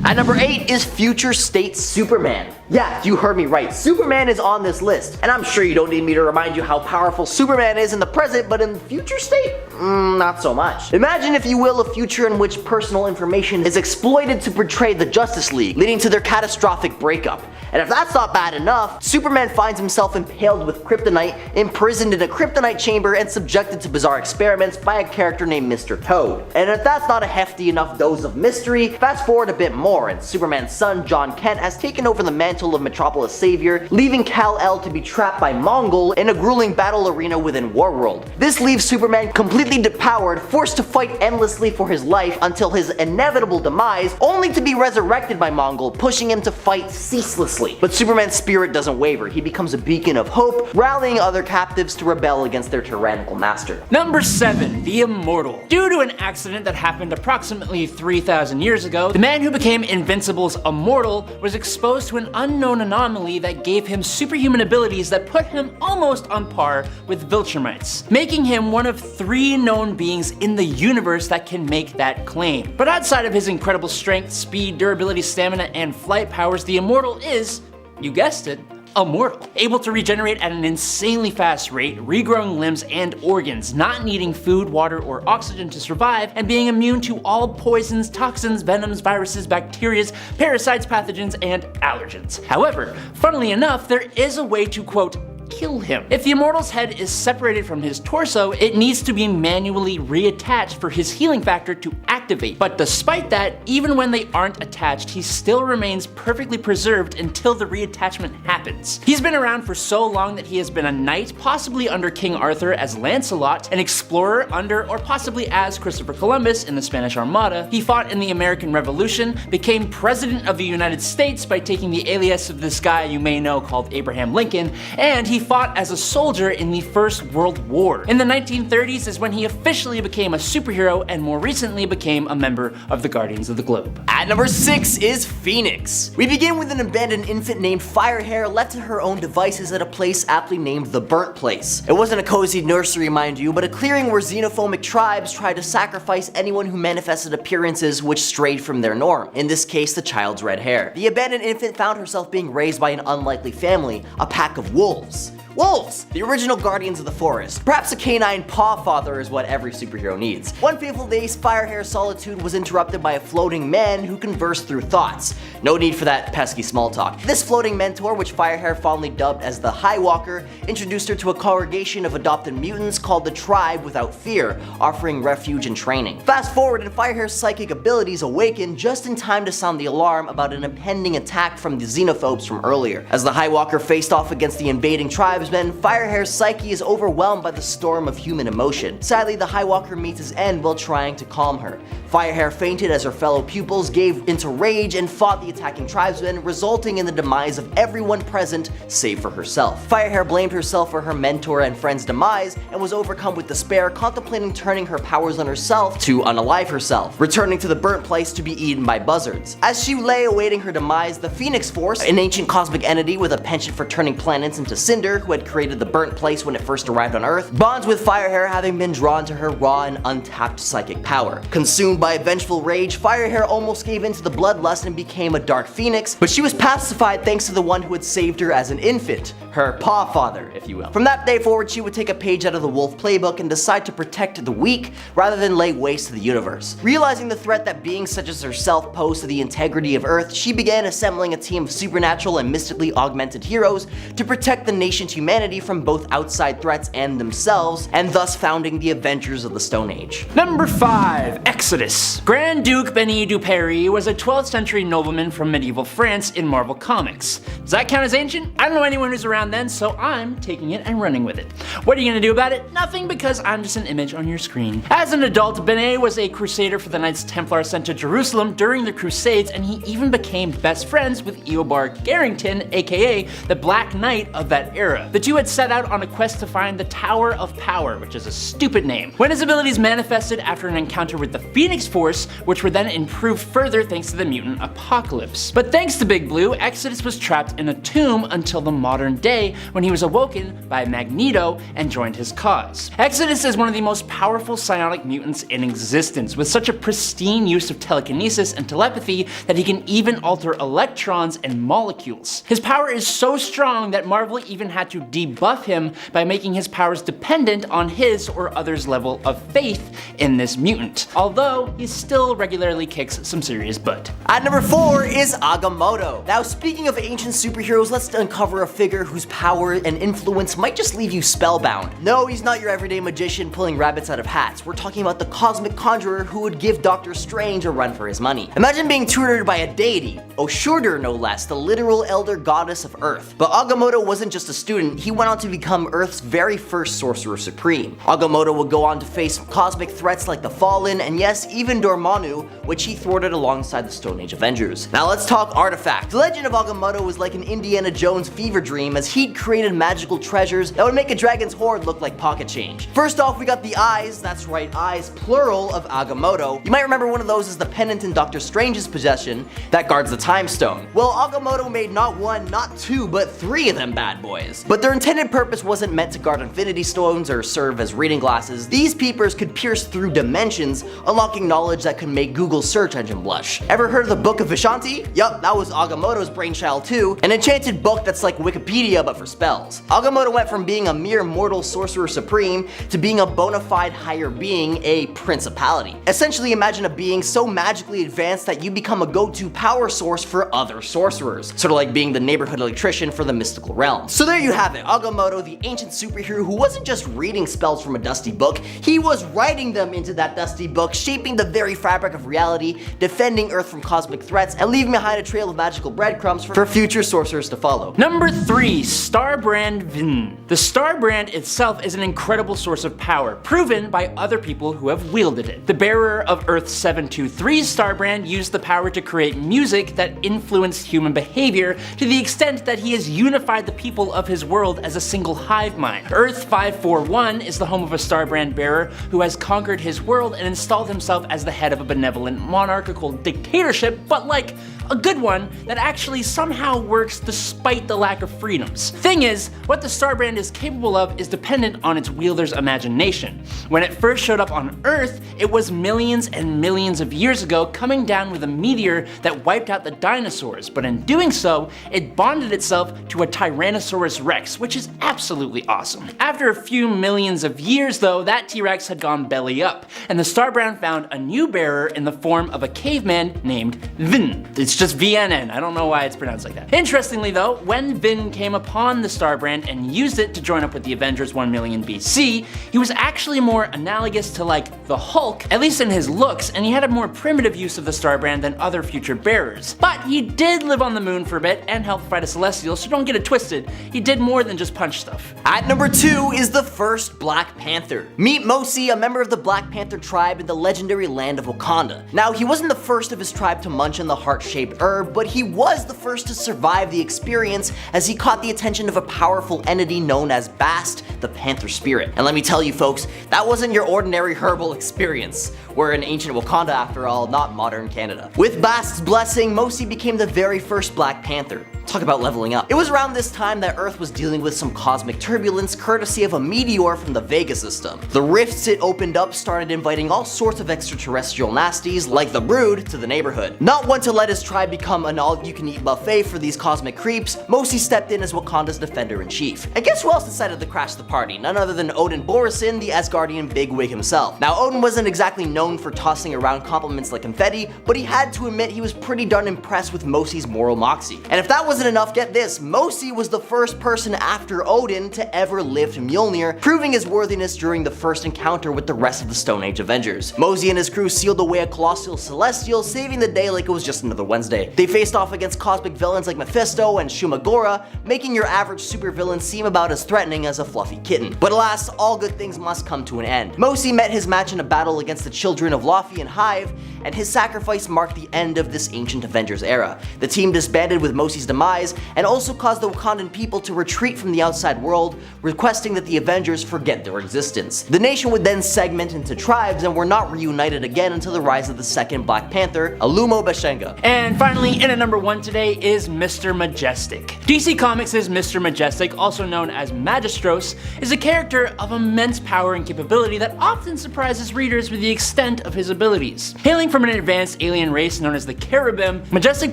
Speaker 1: At number 8 is Future State Superman. Yeah, you heard me right, Superman is on this list, and I'm sure you don't need me to remind you how powerful Superman is in the present, but in the future state? Not so much. Imagine, if you will, a future in which personal information is exploited to portray the Justice League, leading to their catastrophic breakup. And if that's not bad enough, Superman finds himself impaled with kryptonite, imprisoned in a kryptonite chamber, and subjected to bizarre experiments by a character named Mr. Toad. And if that's not a hefty enough dose of mystery, fast forward a bit more, and Superman's son, John Kent, has taken over the mantle of Metropolis Savior, leaving Kal-El to be trapped by Mongol in a grueling battle arena within Warworld. This leaves Superman completely depowered, forced to fight endlessly for his life until his inevitable demise, only to be resurrected by Mongol, pushing him to fight ceaselessly. But Superman's spirit doesn't waver. He becomes a beacon of hope, rallying other captives to rebel against their tyrannical master.
Speaker 2: Number 7. The Immortal. Due to an accident that happened approximately 3,000 years ago, the man who became Invincible's Immortal was exposed to an unknown anomaly that gave him superhuman abilities that put him almost on par with Viltrumites, making him one of 3 known beings in the universe that can make that claim. But outside of his incredible strength, speed, durability, stamina, and flight powers, the Immortal is, you guessed it, immortal. Able to regenerate at an insanely fast rate, regrowing limbs and organs, not needing food, water, or oxygen to survive, and being immune to all poisons, toxins, venoms, viruses, bacteria, parasites, pathogens, and allergens. However, funnily enough, there is a way to, quote, kill him. If the Immortal's head is separated from his torso, it needs to be manually reattached for his healing factor to activate. But despite that, even when they aren't attached, he still remains perfectly preserved until the reattachment happens. He's been around for so long that he has been a knight, possibly under King Arthur as Lancelot, an explorer under or possibly as Christopher Columbus in the Spanish Armada. He fought in the American Revolution, became president of the United States by taking the alias of this guy you may know called Abraham Lincoln, and he fought as a soldier in the First World War. In the 1930s is when he officially became a superhero and more recently became a member of the Guardians of the Globe.
Speaker 1: At number 6 is Phoenix. We begin with an abandoned infant named Firehair left to her own devices at a place aptly named the Burnt Place. It wasn't a cozy nursery, mind you, but a clearing where xenophobic tribes tried to sacrifice anyone who manifested appearances which strayed from their norm, in this case the child's red hair. The abandoned infant found herself being raised by an unlikely family, a pack of wolves. Wolves! The original guardians of the forest. Perhaps a canine paw father is what every superhero needs. One fateful day, Firehair's solitude was interrupted by a floating man who conversed through thoughts. No need for that pesky small talk. This floating mentor, which Firehair fondly dubbed as the High Walker, introduced her to a congregation of adopted mutants called the Tribe Without Fear, offering refuge and training. Fast forward, and Firehair's psychic abilities awaken just in time to sound the alarm about an impending attack from the xenophobes from earlier. As the High Walker faced off against the invading tribesmen, Firehair's psyche is overwhelmed by the storm of human emotion. Sadly, the High Walker meets his end while trying to calm her. Firehair fainted as her fellow pupils gave into rage and fought the attacking tribesmen, resulting in the demise of everyone present save for herself. Firehair blamed herself for her mentor and friend's demise and was overcome with despair, contemplating turning her powers on herself to unalive herself, returning to the Burnt Place to be eaten by buzzards. As she lay awaiting her demise, the Phoenix Force, an ancient cosmic entity with a penchant for turning planets into cinder, who who had created the burnt place when it first arrived on Earth, bonds with Fire Hera having been drawn to her raw and untapped psychic power. Consumed by a vengeful rage, Fire Hera almost gave in to the bloodlust and became a dark phoenix, but she was pacified thanks to the one who had saved her as an infant, her paw father, if you will. From that day forward, she would take a page out of the Wolf playbook and decide to protect the weak rather than lay waste to the universe. Realizing the threat that beings such as herself pose to the integrity of Earth, she began assembling a team of supernatural and mystically augmented heroes to protect the nation's humanity from both outside threats and themselves, and thus founding the Avengers of the Stone Age.
Speaker 2: Number 5. Exodus. Grand Duke Benny Duperry was a 12th century nobleman from medieval France in Marvel Comics. Does that count as ancient? I don't know anyone who's around then, so I'm taking it and running with it. What are you gonna do about it? Nothing, because I'm just an image on your screen. As an adult, Benet was a crusader for the Knights Templar sent to Jerusalem during the Crusades, and he even became best friends with Eobard Garrington, aka the Black Knight of that era. The two had set out on a quest to find the Tower of Power, which is a stupid name, when his abilities manifested after an encounter with the Phoenix Force, which were then improved further thanks to the mutant apocalypse. But thanks to Big Blue, Exodus was trapped in a tomb until the modern day, when he was awoken by Magneto and joined his cause. Exodus is one of the most powerful psionic mutants in existence, with such a pristine use of telekinesis and telepathy that he can even alter electrons and molecules. His power is so strong that Marvel even had to debuff him by making his powers dependent on his or others' level of faith in this mutant, although he still regularly kicks some serious butt.
Speaker 1: At number 4 is Agamotto. Now, speaking of ancient superheroes, let's uncover a figure whose power and influence might just leave you spellbound. No, he's not your everyday magician pulling rabbits out of hats. We're talking about the cosmic conjurer who would give Doctor Strange a run for his money. Imagine being tutored by a deity, Oshurdur no less, the literal elder goddess of Earth. But Agamotto wasn't just a student, he went on to become Earth's very first Sorcerer Supreme. Agamotto would go on to face cosmic threats like the Fallen, and yes, even Dormammu, which he thwarted alongside the Stone Age Avengers. Now let's talk artifact. The legend of Agamotto was like an Indiana Jones fever dream, as he'd created magical treasures that would make a dragon's hoard look like pocket change. First off, we got the eyes, that's right, eyes plural, of Agamotto. You might remember one of those as the pendant in Doctor Strange's possession that guards the Time Stone. Well, Agamotto made not one, not two, but 3 of them bad boys. But their intended purpose wasn't meant to guard Infinity Stones or serve as reading glasses. These peepers could pierce through dimensions, unlocking knowledge that could make Google's search engine blush. Ever heard of the Book of Vishanti? Yup, that was Agamotto's brainchild too, an enchanted book that's like Wikipedia but for spells. Agamotto went from being a mere mortal sorcerer supreme to being a bona fide higher being, a principality. Essentially, imagine a being so magically advanced that you become a go-to power source for other sorcerers, sort of like being the neighborhood electrician for the mystical realm. So there you have it, Agamotto, the ancient superhero who wasn't just reading spells from a dusty book, he was writing them into that dusty book, shaping the very fabric of reality, defending Earth from cosmic threats, and leaving behind a trail of magical breadcrumbs for future sorcerers to follow.
Speaker 2: Number 3. Starbrand Vin. The Starbrand itself is an incredible source of power, proven by other people who have wielded it. The bearer of Earth 723's Starbrand used the power to create music that influenced human behavior to the extent that he has unified the people of his world as a single hive mind. Earth 541 is the home of a Starbrand bearer who has conquered his world and installed himself as the head of a benevolent monarchical dictatorship, but like a good one that actually somehow works despite the lack of freedoms. Thing is, what the Starbrand is capable of is dependent on its wielder's imagination. When it first showed up on Earth, it was millions and millions of years ago, coming down with a meteor that wiped out the dinosaurs, but in doing so, it bonded itself to a Tyrannosaurus Rex, which is absolutely awesome. After a few millions of years though, that T-Rex had gone belly up, and the Starbrand found a new bearer in the form of a caveman named Vin. It's just VNN, I don't know why it's pronounced like that. Interestingly though, when Vin came upon the Starbrand and used it to join up with the Avengers 1 million BC, he was actually more analogous to like the Hulk, at least in his looks, and he had a more primitive use of the Starbrand than other future bearers. But he did live on the moon for a bit and help fight a Celestial, so don't get it twisted, he did more than just punch stuff.
Speaker 1: At number 2 is the first Black Panther. Meet Mosi, a member of the Black Panther tribe in the legendary land of Wakanda. Now, he wasn't the first of his tribe to munch on the heart-shaped herb, but he was the first to survive the experience as he caught the attention of a powerful entity known as Bast, the Panther Spirit. And let me tell you folks, that wasn't your ordinary herbal experience. We're in ancient Wakanda after all, not modern Canada. With Bast's blessing, Mosi became the very first Black Panther. Talk about leveling up. It was around this time that Earth was dealing with some cosmic turbulence courtesy of a meteor from the Vega system. The rifts it opened up started inviting all sorts of extraterrestrial nasties, like the Brood, to the neighborhood. Not one to let his tribe become an all-you-can-eat buffet for these cosmic creeps, Mosi stepped in as Wakanda's defender-in-chief. And guess who else decided to crash the party? None other than Odin Borison, the Asgardian bigwig himself. Now, Odin wasn't exactly known for tossing around compliments like confetti, but he had to admit he was pretty darn impressed with Mosi's moral moxie. And if that wasn't enough, get this, Mosi was the first person after Odin to ever lift Mjolnir, proving his worthiness during the first encounter with the rest of the Stone Age Avengers. Mosi and his crew sealed away a colossal celestial, saving the day like it was just another Wednesday. They faced off against cosmic villains like Mephisto and Shumagora, making your average supervillain seem about as threatening as a fluffy kitten. But alas, all good things must come to an end. Mosi met his match in a battle against the children of Laufey and Hive, and his sacrifice marked the end of this ancient Avengers era. The team disbanded with Mosi's demise, and also caused the Wakandan people to retreat from the outside world, requesting that the Avengers forget their existence. The nation would then segment into tribes and were not reunited again until the rise of the second Black Panther, Alumo Bashenga.
Speaker 2: And finally, in at number 1 today is Mr. Majestic. DC Comics' Mr. Majestic, also known as Magistros, is a character of immense power and capability that often surprises readers with the extent of his abilities. Hailing from an advanced alien race known as the Cherubim, Majestic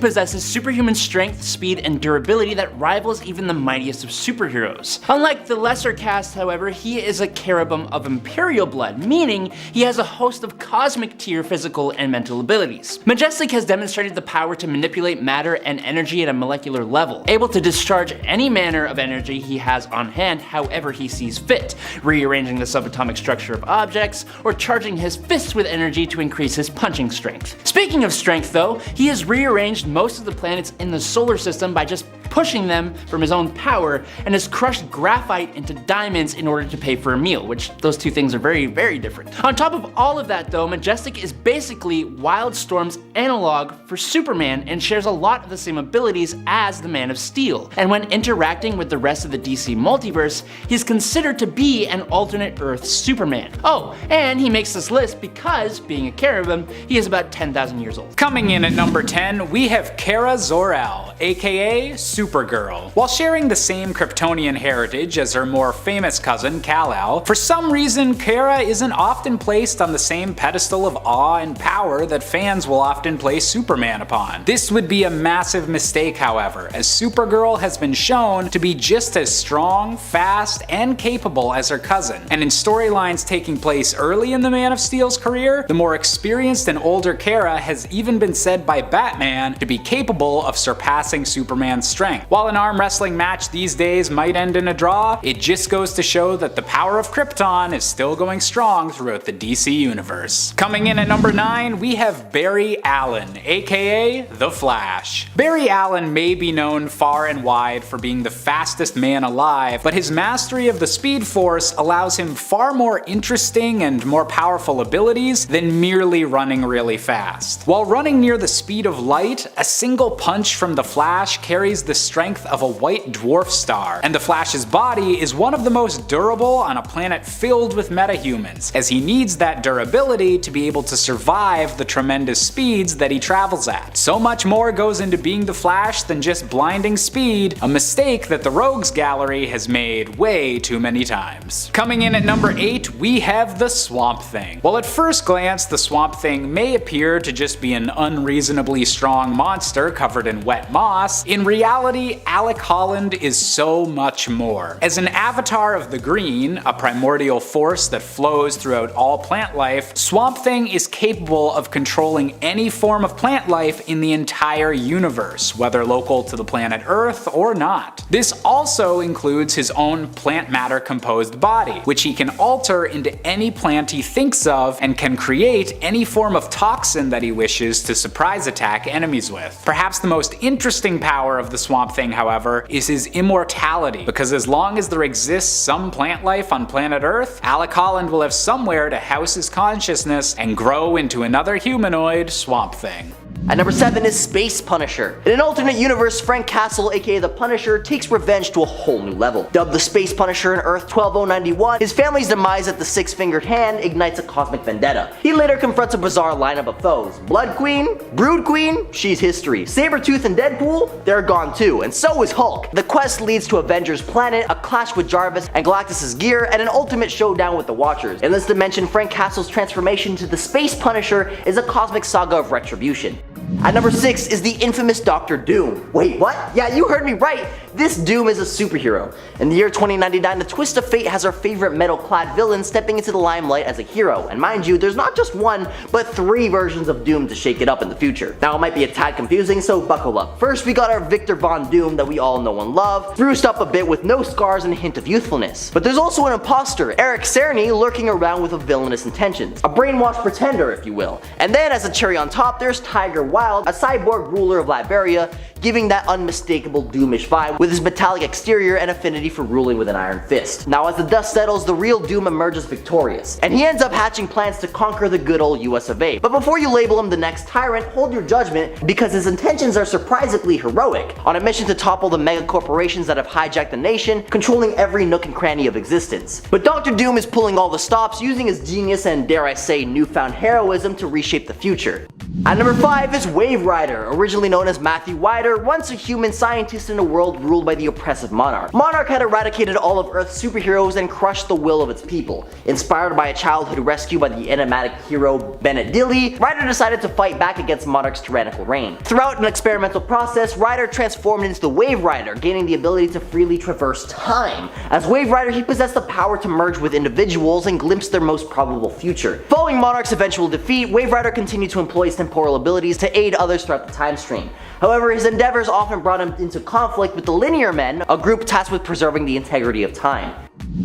Speaker 2: possesses superhuman strength, speed, and durability that rivals even the mightiest of superheroes. Unlike the lesser cast, however, he is a Cherubim of Imperial blood, meaning he has a host of cosmic tier physical and mental abilities. Majestic has demonstrated the power to manipulate matter and energy at a molecular level, able to discharge any manner of energy he has on hand however he sees fit, rearranging the subatomic structure of objects, or charging his fists with energy to increase his punching strength. Speaking of strength though, he has rearranged most of the planets in the solar system by just pushing them from his own power, and has crushed graphite into diamonds in order to pay for a meal, which those two things are very, very different. On top of all of that though, Majestic is basically Wildstorm's analog for Superman and shares a lot of the same abilities as the Man of Steel. And when interacting with the rest of the DC multiverse, he's considered to be an alternate Earth Superman. Oh, and he makes this list because, being a Cherubim, he is about 10,000 years old.
Speaker 4: Coming in at number 10, we have Kara Zor-El, aka Supergirl. While sharing the same Kryptonian heritage as her more famous cousin Kal-El, for some reason Kara isn't often placed on the same pedestal of awe and power that fans will often place Superman upon. This would be a massive mistake, however, as Supergirl has been shown to be just as strong, fast, and capable as her cousin, and in storylines taking place early in the Man of Steel's career, the more experienced and older Kara has even been said by Batman to be capable of surpassing Superman's strength. While an arm wrestling match these days might end in a draw, it just goes to show that the power of Krypton is still going strong throughout the DC universe. Coming in at number 9, we have Barry Allen, aka The Flash. Barry Allen may be known far and wide for being the fastest man alive, but his mastery of the Speed Force allows him far more interesting and more powerful abilities than merely running really fast. While running near the speed of light, a single punch from the Flash carries the strength of a white dwarf star, and the Flash's body is one of the most durable on a planet filled with metahumans, as he needs that durability to be able to survive the tremendous speeds that he travels at. So much more goes into being the Flash than just blinding speed, a mistake that the Rogues Gallery has made way too many times. Coming in at number 8, we have the Swamp Thing. While at first glance the Swamp Thing may appear to just be an unreasonably strong monster covered in wet moss, in reality Alec Holland is so much more. As an avatar of the green, a primordial force that flows throughout all plant life, Swamp Thing is capable of controlling any form of plant life in the entire universe, whether local to the planet Earth or not. This also includes his own plant matter composed body, which he can alter into any plant he thinks of and can create any form of toxin that he wishes to surprise attack enemies with. Perhaps the most interesting power of the Swamp Thing, however, is his immortality, because as long as there exists some plant life on planet Earth, Alec Holland will have somewhere to house his consciousness and grow into another humanoid Swamp Thing.
Speaker 1: At number 7 is Space Punisher. In an alternate universe, Frank Castle, aka the Punisher, takes revenge to a whole new level. Dubbed the Space Punisher in Earth 12091, his family's demise at the Six-Fingered Hand ignites a cosmic vendetta. He later confronts a bizarre lineup of foes. Blood Queen, Brood Queen, she's history. Sabretooth and Deadpool, they're gone too, and so is Hulk. The quest leads to Avengers Planet, a clash with Jarvis and Galactus' gear, and an ultimate showdown with the Watchers. In this dimension, Frank Castle's transformation to the Space Punisher is a cosmic saga of retribution. At number 6 is the infamous Dr. Doom. Wait, what? Yeah, you heard me right. This Doom is a superhero. In the year 2099, the twist of fate has our favorite metal-clad villain stepping into the limelight as a hero. And mind you, there's not just one, but 3 versions of Doom to shake it up in the future. Now, it might be a tad confusing, so buckle up. First, we got our Victor Von Doom that we all know and love, spruced up a bit with no scars and a hint of youthfulness. But there's also an imposter, Eric Cerny, lurking around with villainous intentions. A brainwashed pretender, if you will. And then, as a cherry on top, there's Tiger Wilde, a cyborg ruler of Liberia, giving that unmistakable Doomish vibe with his metallic exterior and affinity for ruling with an iron fist. Now, as the dust settles, the real Doom emerges victorious, and he ends up hatching plans to conquer the good old US of A. But before you label him the next tyrant, hold your judgment, because his intentions are surprisingly heroic. On a mission to topple the mega corporations that have hijacked the nation, controlling every nook and cranny of existence. But Dr. Doom is pulling all the stops, using his genius and, dare I say, newfound heroism to reshape the future. At number 5 is Wave Rider, originally known as Matthew Wider, once a human scientist in a world ruled by the oppressive Monarch. Monarch had eradicated all of Earth's superheroes and crushed the will of its people. Inspired by a childhood rescue by the enigmatic hero Bennett Dilly, Rider decided to fight back against Monarch's tyrannical reign. Throughout an experimental process, Rider transformed into the Wave Rider, gaining the ability to freely traverse time. As Wave Rider, he possessed the power to merge with individuals and glimpse their most probable future. Following Monarch's eventual defeat, Wave Rider continued to employ his temporal abilities to aid others throughout the time stream. However, his endeavors often brought him into conflict with the Linear Men, a group tasked with preserving the integrity of time.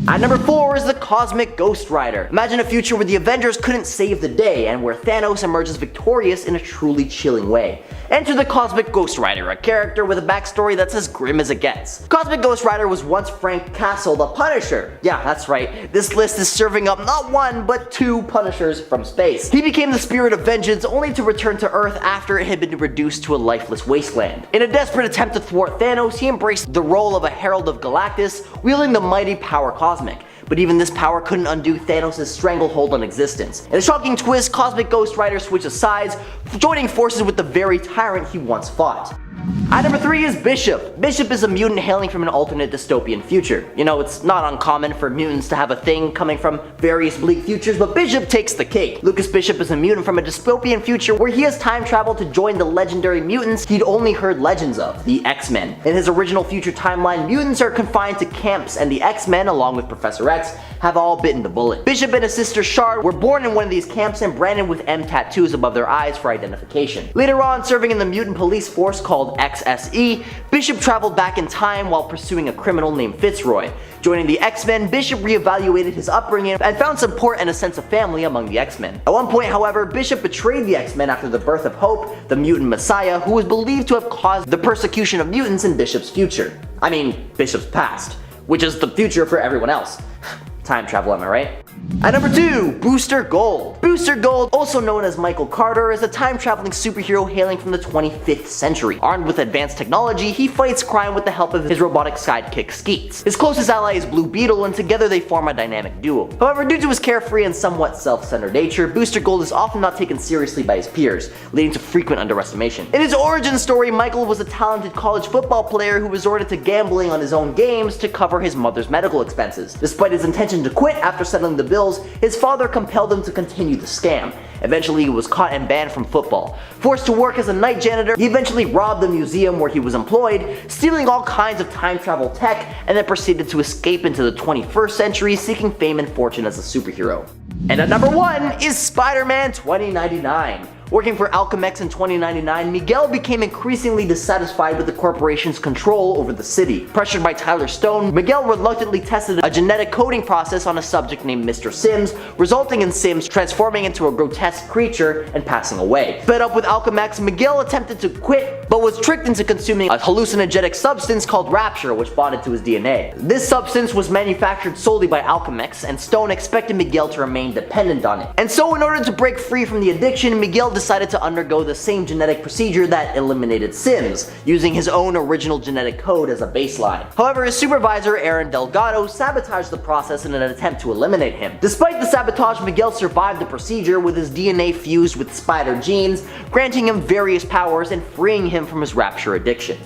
Speaker 1: At number 4 is the Cosmic Ghost Rider. Imagine a future where the Avengers couldn't save the day, and where Thanos emerges victorious in a truly chilling way. Enter the Cosmic Ghost Rider, a character with a backstory that's as grim as it gets. Cosmic Ghost Rider was once Frank Castle, the Punisher. Yeah, that's right. This list is serving up not 1, but 2 Punishers from space. He became the spirit of vengeance, only to return to Earth after it had been reduced to a lifeless wasteland. In a desperate attempt to thwart Thanos, he embraced the role of a Herald of Galactus, wielding the mighty power Cosmic. But even this power couldn't undo Thanos' stranglehold on existence. In a shocking twist, Cosmic Ghost Rider switches sides, joining forces with the very tyrant he once fought. At number 3 is Bishop. Bishop is a mutant hailing from an alternate dystopian future. You know, it's not uncommon for mutants to have a thing coming from various bleak futures, but Bishop takes the cake. Lucas Bishop is a mutant from a dystopian future where he has time traveled to join the legendary mutants he'd only heard legends of, the X-Men. In his original future timeline, mutants are confined to camps, and the X-Men, along with Professor X, have all bitten the bullet. Bishop and his sister Shard were born in one of these camps and branded with M tattoos above their eyes for identification. Later on, serving in the mutant police force called XSE, Bishop traveled back in time while pursuing a criminal named Fitzroy. Joining the X-Men, Bishop reevaluated his upbringing and found support and a sense of family among the X-Men. At one point, however, Bishop betrayed the X-Men after the birth of Hope, the mutant messiah, who was believed to have caused the persecution of mutants in Bishop's future. I mean, Bishop's past, which is the future for everyone else. Time travel, am I right? At number 2, Booster Gold. Booster Gold, also known as Michael Carter, is a time-traveling superhero hailing from the 25th century. Armed with advanced technology, he fights crime with the help of his robotic sidekick Skeets. His closest ally is Blue Beetle, and together they form a dynamic duo. However, due to his carefree and somewhat self-centered nature, Booster Gold is often not taken seriously by his peers, leading to frequent underestimation. In his origin story, Michael was a talented college football player who resorted to gambling on his own games to cover his mother's medical expenses. Despite his intention to quit after settling the bills, his father compelled him to continue the scam. Eventually, he was caught and banned from football. Forced to work as a night janitor, he eventually robbed the museum where he was employed, stealing all kinds of time travel tech, and then proceeded to escape into the 21st century, seeking fame and fortune as a superhero. And at number 1 is Spider-Man 2099. Working for Alchemax in 2099, Miguel became increasingly dissatisfied with the corporation's control over the city. Pressured by Tyler Stone, Miguel reluctantly tested a genetic coding process on a subject named Mr. Sims, resulting in Sims transforming into a grotesque creature and passing away. Fed up with Alchemax, Miguel attempted to quit, but was tricked into consuming a hallucinogenic substance called Rapture, which bonded to his DNA. This substance was manufactured solely by Alchemax, and Stone expected Miguel to remain dependent on it. And so, in order to break free from the addiction, Miguel decided to undergo the same genetic procedure that eliminated Sims, using his own original genetic code as a baseline. However, his supervisor Aaron Delgado sabotaged the process in an attempt to eliminate him. Despite the sabotage, Miguel survived the procedure with his DNA fused with spider genes, granting him various powers and freeing him from his rapture addiction.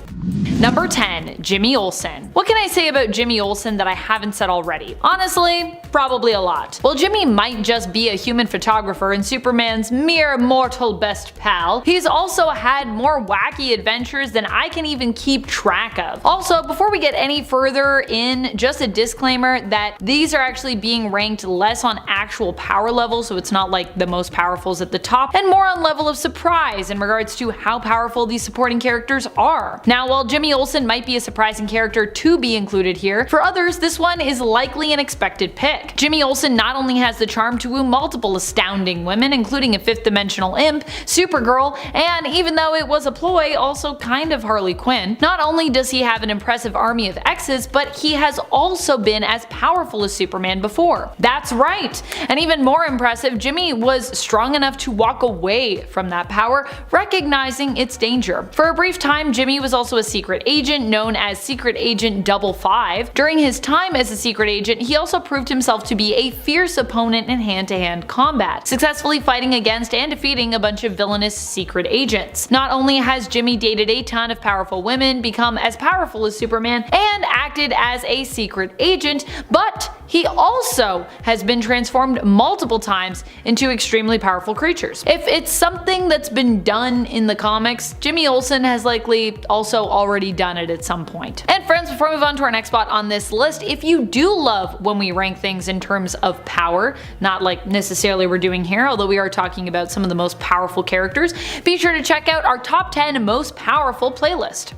Speaker 3: Number 10. Jimmy Olsen. What can I say about Jimmy Olsen that I haven't said already? Honestly, probably a lot. While Jimmy might just be a human photographer and Superman's mere mortal best pal, he's also had more wacky adventures than I can even keep track of. Also, before we get any further in, just a disclaimer that these are actually being ranked less on actual power level, so it's not like the most powerful's at the top, and more on level of surprise in regards to how powerful these supporting characters are. Now, while Jimmy Olsen might be a surprising character to be included here, for others this one is likely an expected pick. Jimmy Olsen not only has the charm to woo multiple astounding women, including a fifth-dimensional imp, Supergirl, and even though it was a ploy, also kind of Harley Quinn. Not only does he have an impressive army of exes, but he has also been as powerful as Superman before. That's right! And even more impressive, Jimmy was strong enough to walk away from that power, recognizing its danger. For a brief time, Jimmy was also a secret agent known as Secret Agent 55. During his time as a secret agent, he also proved himself to be a fierce opponent in hand-to-hand combat, successfully fighting against and defeating a bunch of villainous secret agents. Not only has Jimmy dated a ton of powerful women, become as powerful as Superman, and acted as a secret agent, but he also has been transformed multiple times into extremely powerful creatures. If it's something that's been done in the comics, Jimmy Olsen has likely also already done it at some point. And friends, before we move on to our next spot on this list, if you do love when we rank things in terms of power, not like necessarily we're doing here, although we are talking about some of the most powerful characters, be sure to check out our top 10 most powerful playlist.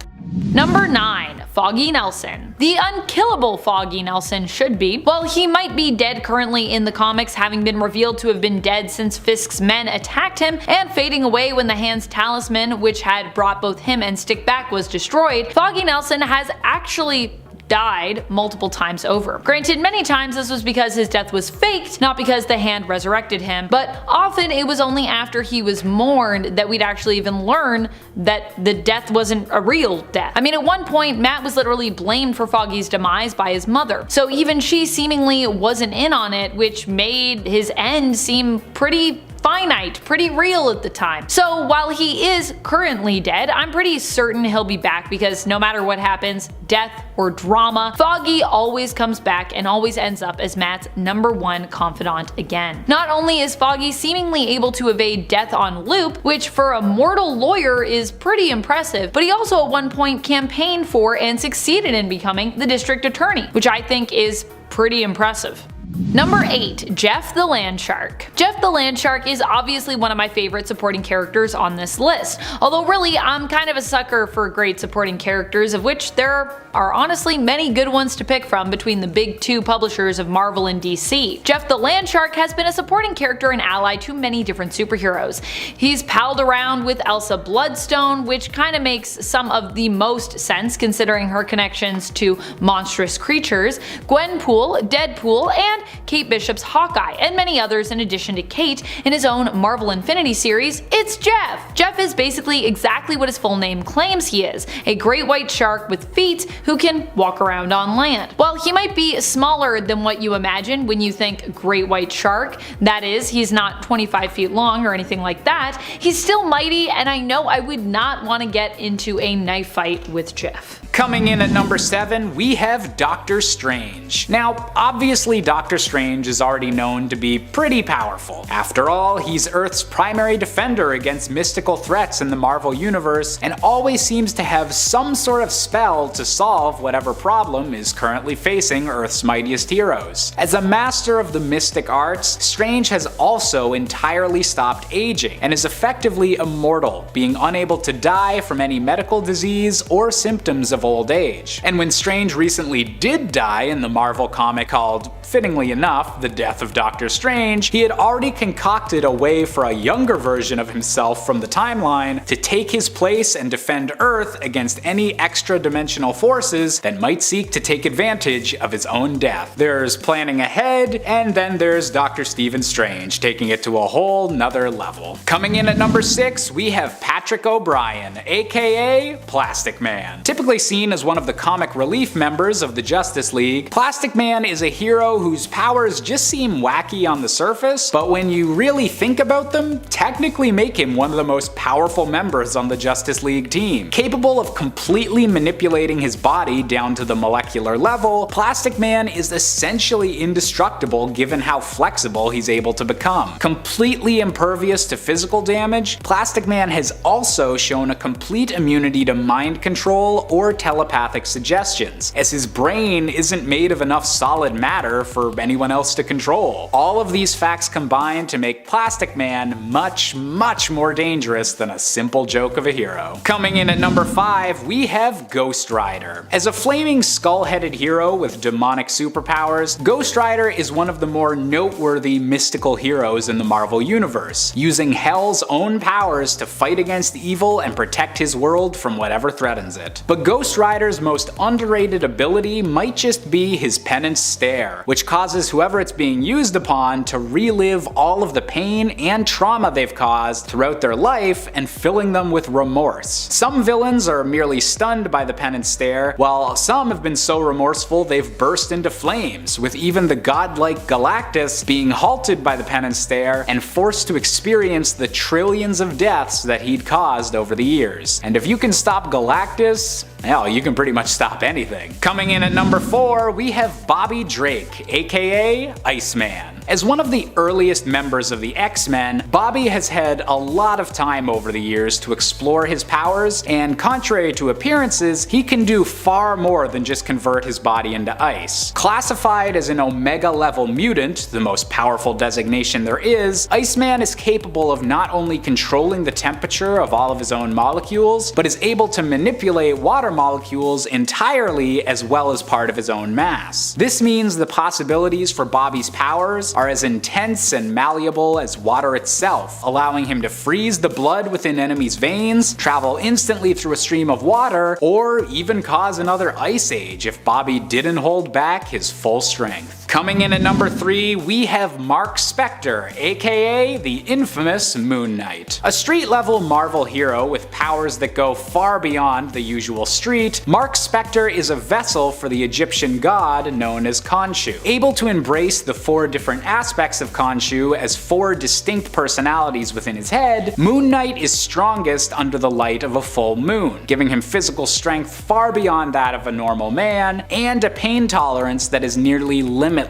Speaker 3: Number 9. Foggy Nelson. The unkillable Foggy Nelson should be. While he might be dead currently in the comics, having been revealed to have been dead since Fisk's men attacked him, and fading away when the Hand's talisman, which had brought both him and Stick back, was destroyed, Foggy Nelson has actually died multiple times over. Granted, many times this was because his death was faked, not because the Hand resurrected him, but often it was only after he was mourned that we'd actually even learn that the death wasn't a real death. I mean, at one point, Matt was literally blamed for Foggy's demise by his mother, so even she seemingly wasn't in on it, which made his end seem pretty finite, pretty real at the time. So while he is currently dead, I'm pretty certain he'll be back because no matter what happens, death or drama, Foggy always comes back and always ends up as Matt's #1 confidant again. Not only is Foggy seemingly able to evade death on loop, which for a mortal lawyer is pretty impressive, but he also at one point campaigned for and succeeded in becoming the district attorney, which I think is pretty impressive. Number 8. Jeff the Landshark. Jeff the Landshark is obviously one of my favorite supporting characters on this list, although really I'm kind of a sucker for great supporting characters, of which there are honestly many good ones to pick from between the big two publishers of Marvel and DC. Jeff the Landshark has been a supporting character and ally to many different superheroes. He's palled around with Elsa Bloodstone, which kind of makes some of the most sense considering her connections to monstrous creatures, Gwenpool, Deadpool, and Kate Bishop's Hawkeye, and many others in addition to Kate in his own Marvel Infinity series. It's Jeff! Jeff is basically exactly what his full name claims he is, a great white shark with feet who can walk around on land. While he might be smaller than what you imagine when you think great white shark, that is, he's not 25 feet long or anything like that, he's still mighty, and I know I would not want to get into a knife fight with Jeff.
Speaker 4: Coming in at number 7, we have Doctor Strange. Now, obviously Doctor Strange is already known to be pretty powerful. After all, he's Earth's primary defender against mystical threats in the Marvel Universe, and always seems to have some sort of spell to solve whatever problem is currently facing Earth's mightiest heroes. As a master of the mystic arts, Strange has also entirely stopped aging, and is effectively immortal, being unable to die from any medical disease or symptoms of old age. And when Strange recently did die in the Marvel comic called, fittingly enough, enough, the death of Doctor Strange, he had already concocted a way for a younger version of himself from the timeline to take his place and defend Earth against any extra-dimensional forces that might seek to take advantage of his own death. There's planning ahead, and then there's Dr. Stephen Strange, taking it to a whole nother level. Coming in at number 6, we have Patrick O'Brien, aka Plastic Man. Typically seen as one of the comic relief members of the Justice League, Plastic Man is a hero whose powers just seem wacky on the surface, but when you really think about them, technically make him one of the most powerful members on the Justice League team. Capable of completely manipulating his body down to the molecular level, Plastic Man is essentially indestructible given how flexible he's able to become. Completely impervious to physical damage, Plastic Man has also shown a complete immunity to mind control or telepathic suggestions, as his brain isn't made of enough solid matter for anyone else to control. All of these facts combine to make Plastic Man much more dangerous than a simple joke of a hero. Coming in at number 5, we have Ghost Rider. As a flaming skull-headed hero with demonic superpowers, Ghost Rider is one of the more noteworthy mystical heroes in the Marvel Universe, using Hell's own powers to fight against evil and protect his world from whatever threatens it. But Ghost Rider's most underrated ability might just be his Penance Stare, which causes whoever it's being used upon to relive all of the pain and trauma they've caused throughout their life and filling them with remorse. Some villains are merely stunned by the Penance Stare, while some have been so remorseful they've burst into flames, with even the godlike Galactus being halted by the Penance Stare and forced to experience the trillions of deaths that he'd caused over the years. And if you can stop Galactus, hell, you can pretty much stop anything. Coming in at number 4, we have Bobby Drake, aka Iceman. As one of the earliest members of the X-Men, Bobby has had a lot of time over the years to explore his powers, and contrary to appearances, he can do far more than just convert his body into ice. Classified as an Omega-level mutant, the most powerful designation there is, Iceman is capable of not only controlling the temperature of all of his own molecules, but is able to manipulate water molecules entirely as well as part of his own mass. This means the possibilities for Bobby's powers are as intense and malleable as water itself, allowing him to freeze the blood within enemies' veins, travel instantly through a stream of water, or even cause another ice age if Bobby didn't hold back his full strength. Coming in at number 3, we have Mark Spector, aka the infamous Moon Knight. A street-level Marvel hero with powers that go far beyond the usual street, Mark Spector is a vessel for the Egyptian god known as Khonshu. Able to embrace the 4 different aspects of Khonshu as 4 distinct personalities within his head, Moon Knight is strongest under the light of a full moon, giving him physical strength far beyond that of a normal man, and a pain tolerance that is nearly limitless.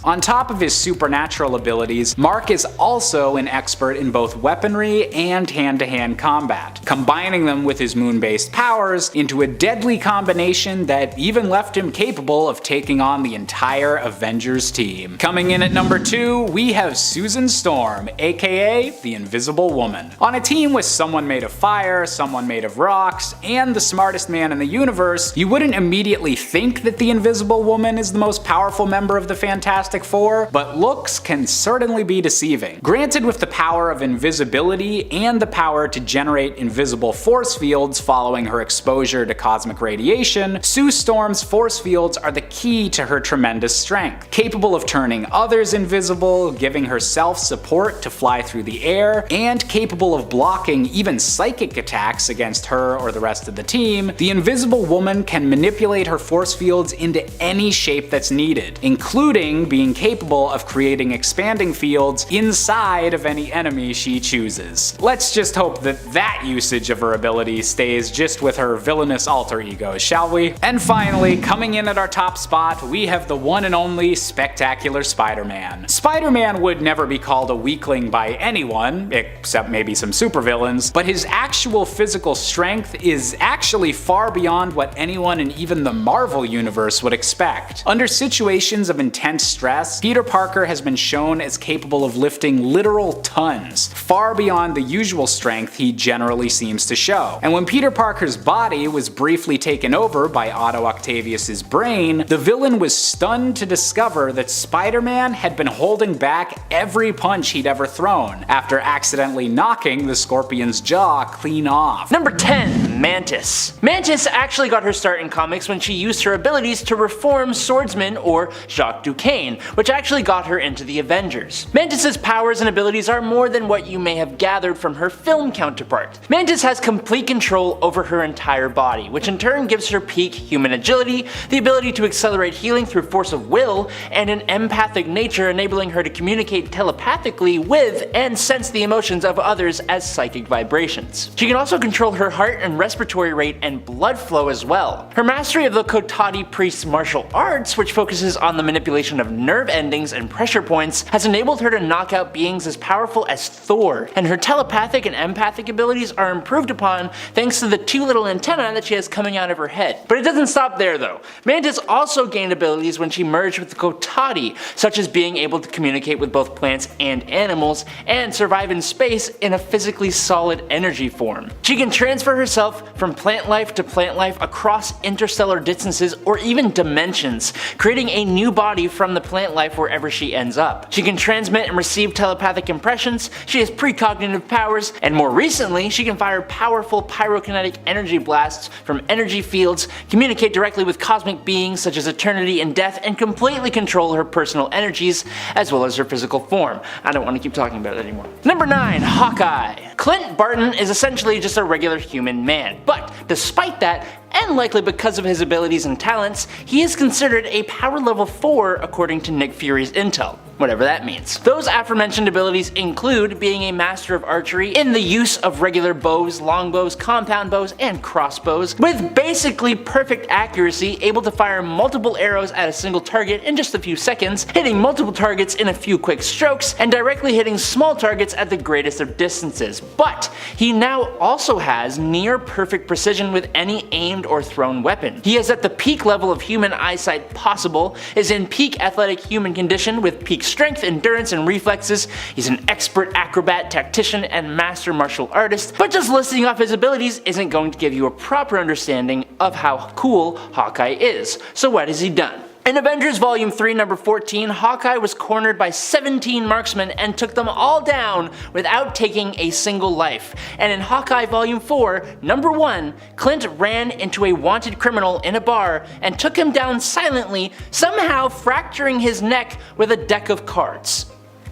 Speaker 4: On top of his supernatural abilities, Mark is also an expert in both weaponry and hand-to-hand combat, combining them with his moon-based powers into a deadly combination that even left him capable of taking on the entire Avengers team. Coming in at number 2, we have Susan Storm, aka the Invisible Woman. On a team with someone made of fire, someone made of rocks, and the smartest man in the universe, you wouldn't immediately think that the Invisible Woman is the most powerful member of the Fantastic Four, but looks can certainly be deceiving. Granted with the power of invisibility and the power to generate invisible force fields following her exposure to cosmic radiation, Sue Storm's force fields are the key to her tremendous strength. Capable of turning others invisible, giving herself support to fly through the air, and capable of blocking even psychic attacks against her or the rest of the team, the Invisible Woman can manipulate her force fields into any shape that's needed, including being capable of creating expanding fields inside of any enemy she chooses. Let's just hope that that usage of her ability stays just with her villainous alter ego, shall we? And finally, coming in at our top spot, we have the one and only Spectacular Spider-Man. Spider-Man would never be called a weakling by anyone, except maybe some supervillains, but his actual physical strength is actually far beyond what anyone in even the Marvel universe would expect. Under situations of intense intense stress, Peter Parker has been shown as capable of lifting literal tons, far beyond the usual strength he generally seems to show. And when Peter Parker's body was briefly taken over by Otto Octavius's brain, the villain was stunned to discover that Spider-Man had been holding back every punch he'd ever thrown, after accidentally knocking the Scorpion's jaw clean off.
Speaker 2: Number 10. Mantis. Mantis actually got her start in comics when she used her abilities to reform swordsman or Jacques Duquesne, which actually got her into the Avengers. Mantis's powers and abilities are more than what you may have gathered from her film counterpart. Mantis has complete control over her entire body, which in turn gives her peak human agility, the ability to accelerate healing through force of will, and an empathic nature enabling her to communicate telepathically with and sense the emotions of others as psychic vibrations. She can also control her heart and respiratory rate and blood flow as well. Her mastery of the Kotati priest's martial arts, which focuses on the manipulation of nerve endings and pressure points, has enabled her to knock out beings as powerful as Thor, and her telepathic and empathic abilities are improved upon thanks to the two little antennae that she has coming out of her head. But it doesn't stop there though. Mantis also gained abilities when she merged with the Kotati, such as being able to communicate with both plants and animals, and survive in space in a physically solid energy form. She can transfer herself from plant life to plant life across interstellar distances or even dimensions, creating a new body from the plant life wherever she ends up. She can transmit and receive telepathic impressions, she has precognitive powers, and more recently, she can fire powerful pyrokinetic energy blasts from energy fields, communicate directly with cosmic beings such as eternity and death, and completely control her personal energies as well as her physical form. I don't want to keep talking about it anymore. Number 9. Hawkeye. Clint Barton is essentially just a regular human man, but despite that, and likely because of his abilities and talents, he is considered a power level 4 according to Nick Fury's intel, whatever that means. Those aforementioned abilities include being a master of archery in the use of regular bows, longbows, compound bows, and crossbows, with basically perfect accuracy, able to fire multiple arrows at a single target in just a few seconds, hitting multiple targets in a few quick strokes, and directly hitting small targets at the greatest of distances. But he now also has near perfect precision with any aimed or thrown weapon. He is at the peak level of human eyesight possible, is in peak athletic human condition with peak strength, endurance, and reflexes. He's an expert acrobat, tactician, and master martial artist, but just listing off his abilities isn't going to give you a proper understanding of how cool Hawkeye is. So what has he done? In Avengers Volume 3 number 14, Hawkeye was cornered by 17 marksmen and took them all down without taking a single life. And in Hawkeye Volume 4 number 1, Clint ran into a wanted criminal in a bar and took him down silently, somehow fracturing his neck with a deck of cards.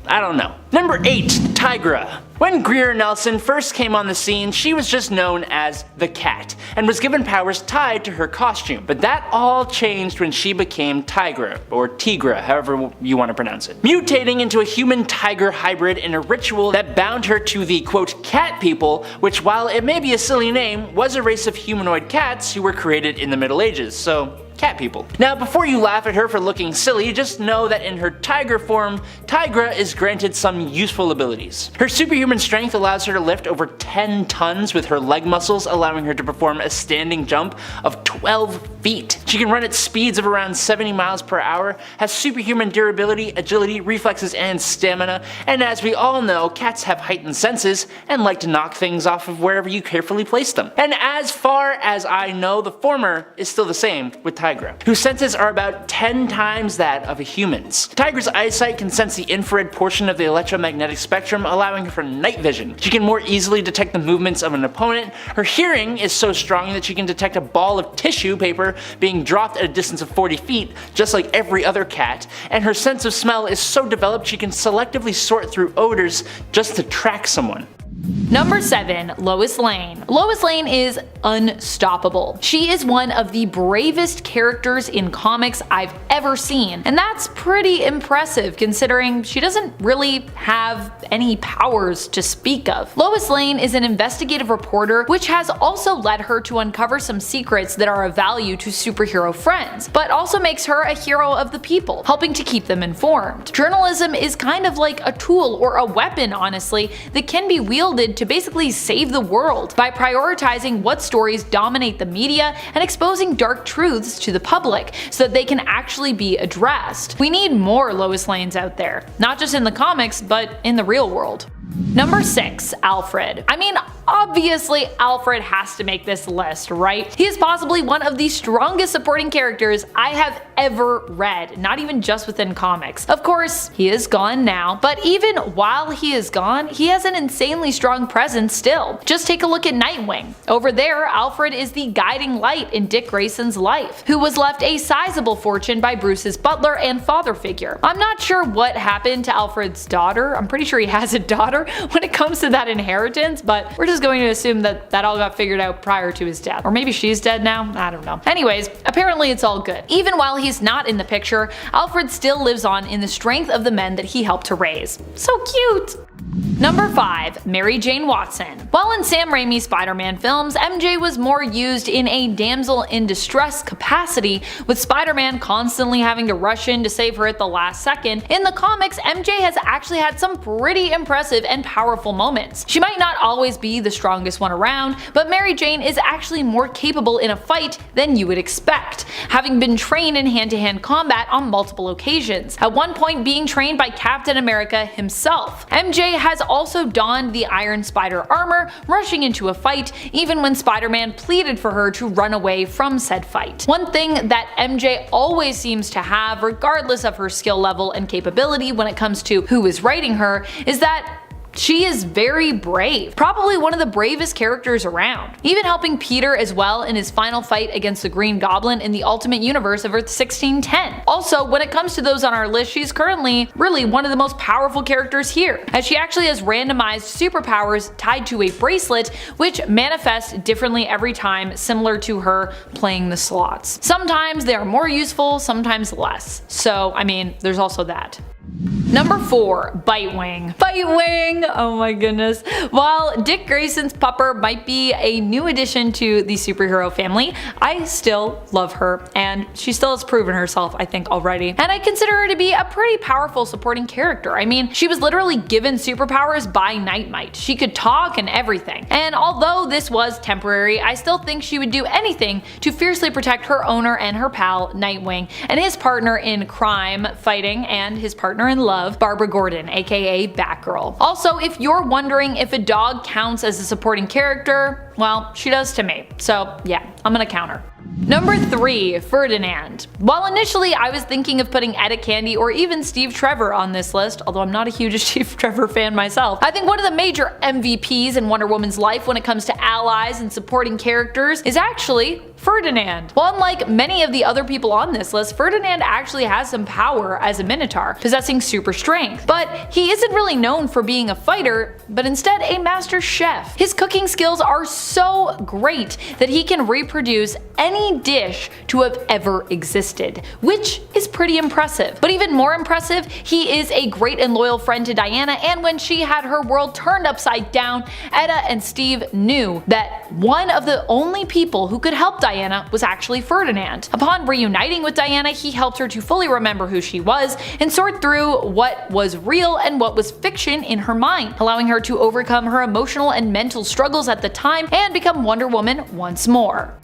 Speaker 2: I don't know. Number 8. Tigra. When Greer Nelson first came on the scene, she was just known as the Cat, and was given powers tied to her costume. But that all changed when she became Tigra, or Tigra, however you want to pronounce it. Mutating into a human-tiger hybrid in a ritual that bound her to the quote cat people, which while it may be a silly name, was a race of humanoid cats who were created in the Middle Ages, so cat people. Now before you laugh at her for looking silly, just know that in her tiger form, Tigra is granted some useful abilities. Her superhuman strength allows her to lift over 10 tons with her leg muscles, allowing her to perform a standing jump of 12 feet. She can run at speeds of around 70 miles per hour, has superhuman durability, agility, reflexes, and stamina, and as we all know, cats have heightened senses and like to knock things off of wherever you carefully place them. And as far as I know, the former is still the same with Tigra, whose senses are about 10 times that of a human's. Tigra's eyesight can sense the infrared portion of the electromagnetic spectrum, allowing her for night vision. She can more easily detect the movements of an opponent. Her hearing is so strong that she can detect a ball of tissue paper being dropped at a distance of 40 feet, just like every other cat, and her sense of smell is so developed she can selectively sort through odors just to track someone.
Speaker 3: Number 7. Lois Lane. Lois Lane is unstoppable. She is one of the bravest characters in comics I've ever seen, and that's pretty impressive considering she doesn't really have any powers to speak of. Lois Lane is an investigative reporter, which has also led her to uncover some secrets that are of value to superhero friends, but also makes her a hero of the people, helping to keep them informed. Journalism is kind of like a tool or a weapon, honestly, that can be wielded wielded to basically save the world by prioritizing what stories dominate the media and exposing dark truths to the public so that they can actually be addressed. We need more Lois Lanes out there, not just in the comics, but in the real world. Number 6. Alfred. I mean, obviously Alfred has to make this list, right? He is possibly one of the strongest supporting characters I have ever read, not even just within comics. Of course, he is gone now, but even while he is gone, he has an insanely strong presence still. Just take a look at Nightwing. Over there, Alfred is the guiding light in Dick Grayson's life, who was left a sizable fortune by Bruce's butler and father figure. I'm not sure what happened to Alfred's daughter. I'm pretty sure he has a daughter when it comes to that inheritance, but we're just going to assume that that all got figured out prior to his death. Or maybe she's dead now? I don't know. Anyways, apparently it's all good. Even while he's not in the picture, Alfred still lives on in the strength of the men that he helped to raise. So cute! Number 5. Mary Jane Watson. While in Sam Raimi's Spider-Man films, MJ was more used in a damsel in distress capacity, with Spider-Man constantly having to rush in to save her at the last second. In the comics, MJ has actually had some pretty impressive and powerful moments. She might not always be the strongest one around, but Mary Jane is actually more capable in a fight than you would expect, having been trained in hand-to-hand combat on multiple occasions, at one point being trained by Captain America himself. MJ has also donned the Iron Spider armor, rushing into a fight even when Spider-Man pleaded for her to run away from said fight. One thing that MJ always seems to have, regardless of her skill level and capability when it comes to who is writing her, is that she is very brave, probably one of the bravest characters around, even helping Peter as well in his final fight against the Green Goblin in the Ultimate Universe of Earth 1610. Also, when it comes to those on our list, she's currently really one of the most powerful characters here, as she actually has randomized superpowers tied to a bracelet which manifests differently every time, similar to her playing the slots. Sometimes they are more useful, sometimes less. So, I mean, there's also that. Number 4. Bitewing. Bitewing! Oh my goodness. While Dick Grayson's pupper might be a new addition to the superhero family, I still love her, and she still has proven herself, I think, already. And I consider her to be a pretty powerful supporting character. I mean, she was literally given superpowers by Nightmite. She could talk and everything. And although this was temporary, I still think she would do anything to fiercely protect her owner and her pal, Nightwing, and his partner in crime fighting and his partner in love, Barbara Gordon, aka Batgirl. Also, if you're wondering if a dog counts as a supporting character, well, she does to me. So yeah, I'm gonna count her. Number 3. Ferdinand. While initially I was thinking of putting Etta Candy or even Steve Trevor on this list, although I'm not a huge Steve Trevor fan myself, I think one of the major MVPs in Wonder Woman's life when it comes to allies and supporting characters is actually Ferdinand. While unlike many of the other people on this list, Ferdinand actually has some power as a Minotaur, possessing super strength. But he isn't really known for being a fighter, but instead a master chef. His cooking skills are so great that he can reproduce any dish to have ever existed, which is pretty impressive. But even more impressive, he is a great and loyal friend to Diana, and when she had her world turned upside down, Etta and Steve knew that one of the only people who could help Diana was actually Ferdinand. Upon reuniting with Diana, he helped her to fully remember who she was and sort through what was real and what was fiction in her mind, allowing her to overcome her emotional and mental struggles at the time and become Wonder Woman once more.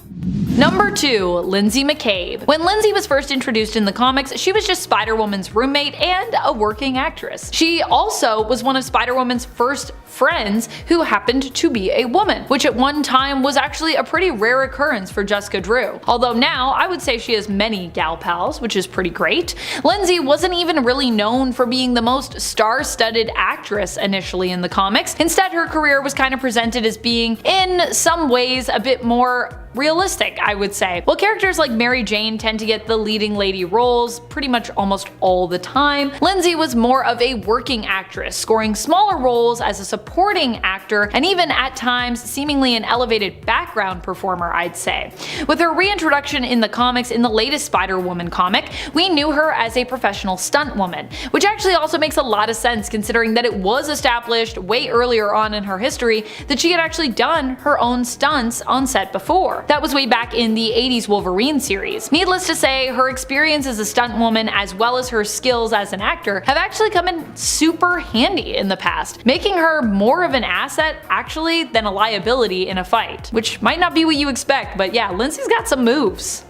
Speaker 3: Number 2. Lindsay McCabe. When Lindsay was first introduced in the comics, she was just Spider-Woman's roommate and a working actress. She also was one of Spider-Woman's first friends who happened to be a woman, which at one time was actually a pretty rare occurrence for Jessica Drew. Although now I would say she has many gal pals, which is pretty great. Lindsay wasn't even really known for being the most star-studded actress initially in the comics. Instead, her career was kind of presented as being, in some ways, a bit more realistic, I would say. While characters like Mary Jane tend to get the leading lady roles pretty much almost all the time, Lindsay was more of a working actress, scoring smaller roles as a supporting actor and even at times seemingly an elevated background performer, I'd say. With her reintroduction in the comics in the latest Spider-Woman comic, we knew her as a professional stunt woman, which actually also makes a lot of sense considering that it was established way earlier on in her history that she had actually done her own stunts on set before. before. That was way back in the 80s Wolverine series. Needless to say, her experience as a stunt woman as well as her skills as an actor have actually come in super handy in the past, making her more of an asset actually than a liability in a fight. Which might not be what you expect, but yeah, Lindsay's got some moves.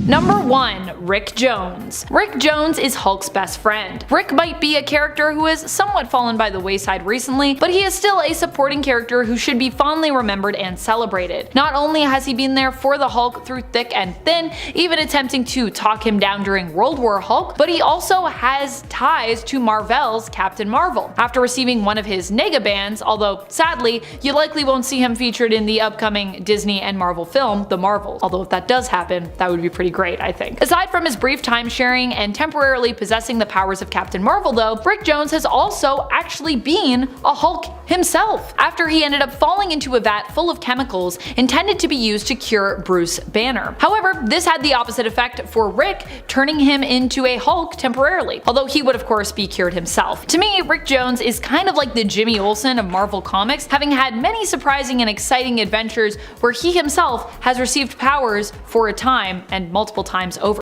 Speaker 3: Number 1. Rick Jones. Rick Jones is Hulk's best friend. Rick might be a character who has somewhat fallen by the wayside recently, but he is still a supporting character who should be fondly remembered and celebrated. Not only has he been there for the Hulk through thick and thin, even attempting to talk him down during World War Hulk, but he also has ties to Marvel's Captain Marvel. After receiving one of his negabands, although sadly, you likely won't see him featured in the upcoming Disney and Marvel film, The Marvels. Although if that does happen, that would be pretty great, I think. Aside from his brief time sharing and temporarily possessing the powers of Captain Marvel though, Rick Jones has also actually been a Hulk himself, after he ended up falling into a vat full of chemicals intended to be used to cure Bruce Banner. However, this had the opposite effect for Rick, turning him into a Hulk temporarily, although he would of course be cured himself. To me, Rick Jones is kind of like the Jimmy Olsen of Marvel Comics, having had many surprising and exciting adventures where he himself has received powers for a time and multiple times over.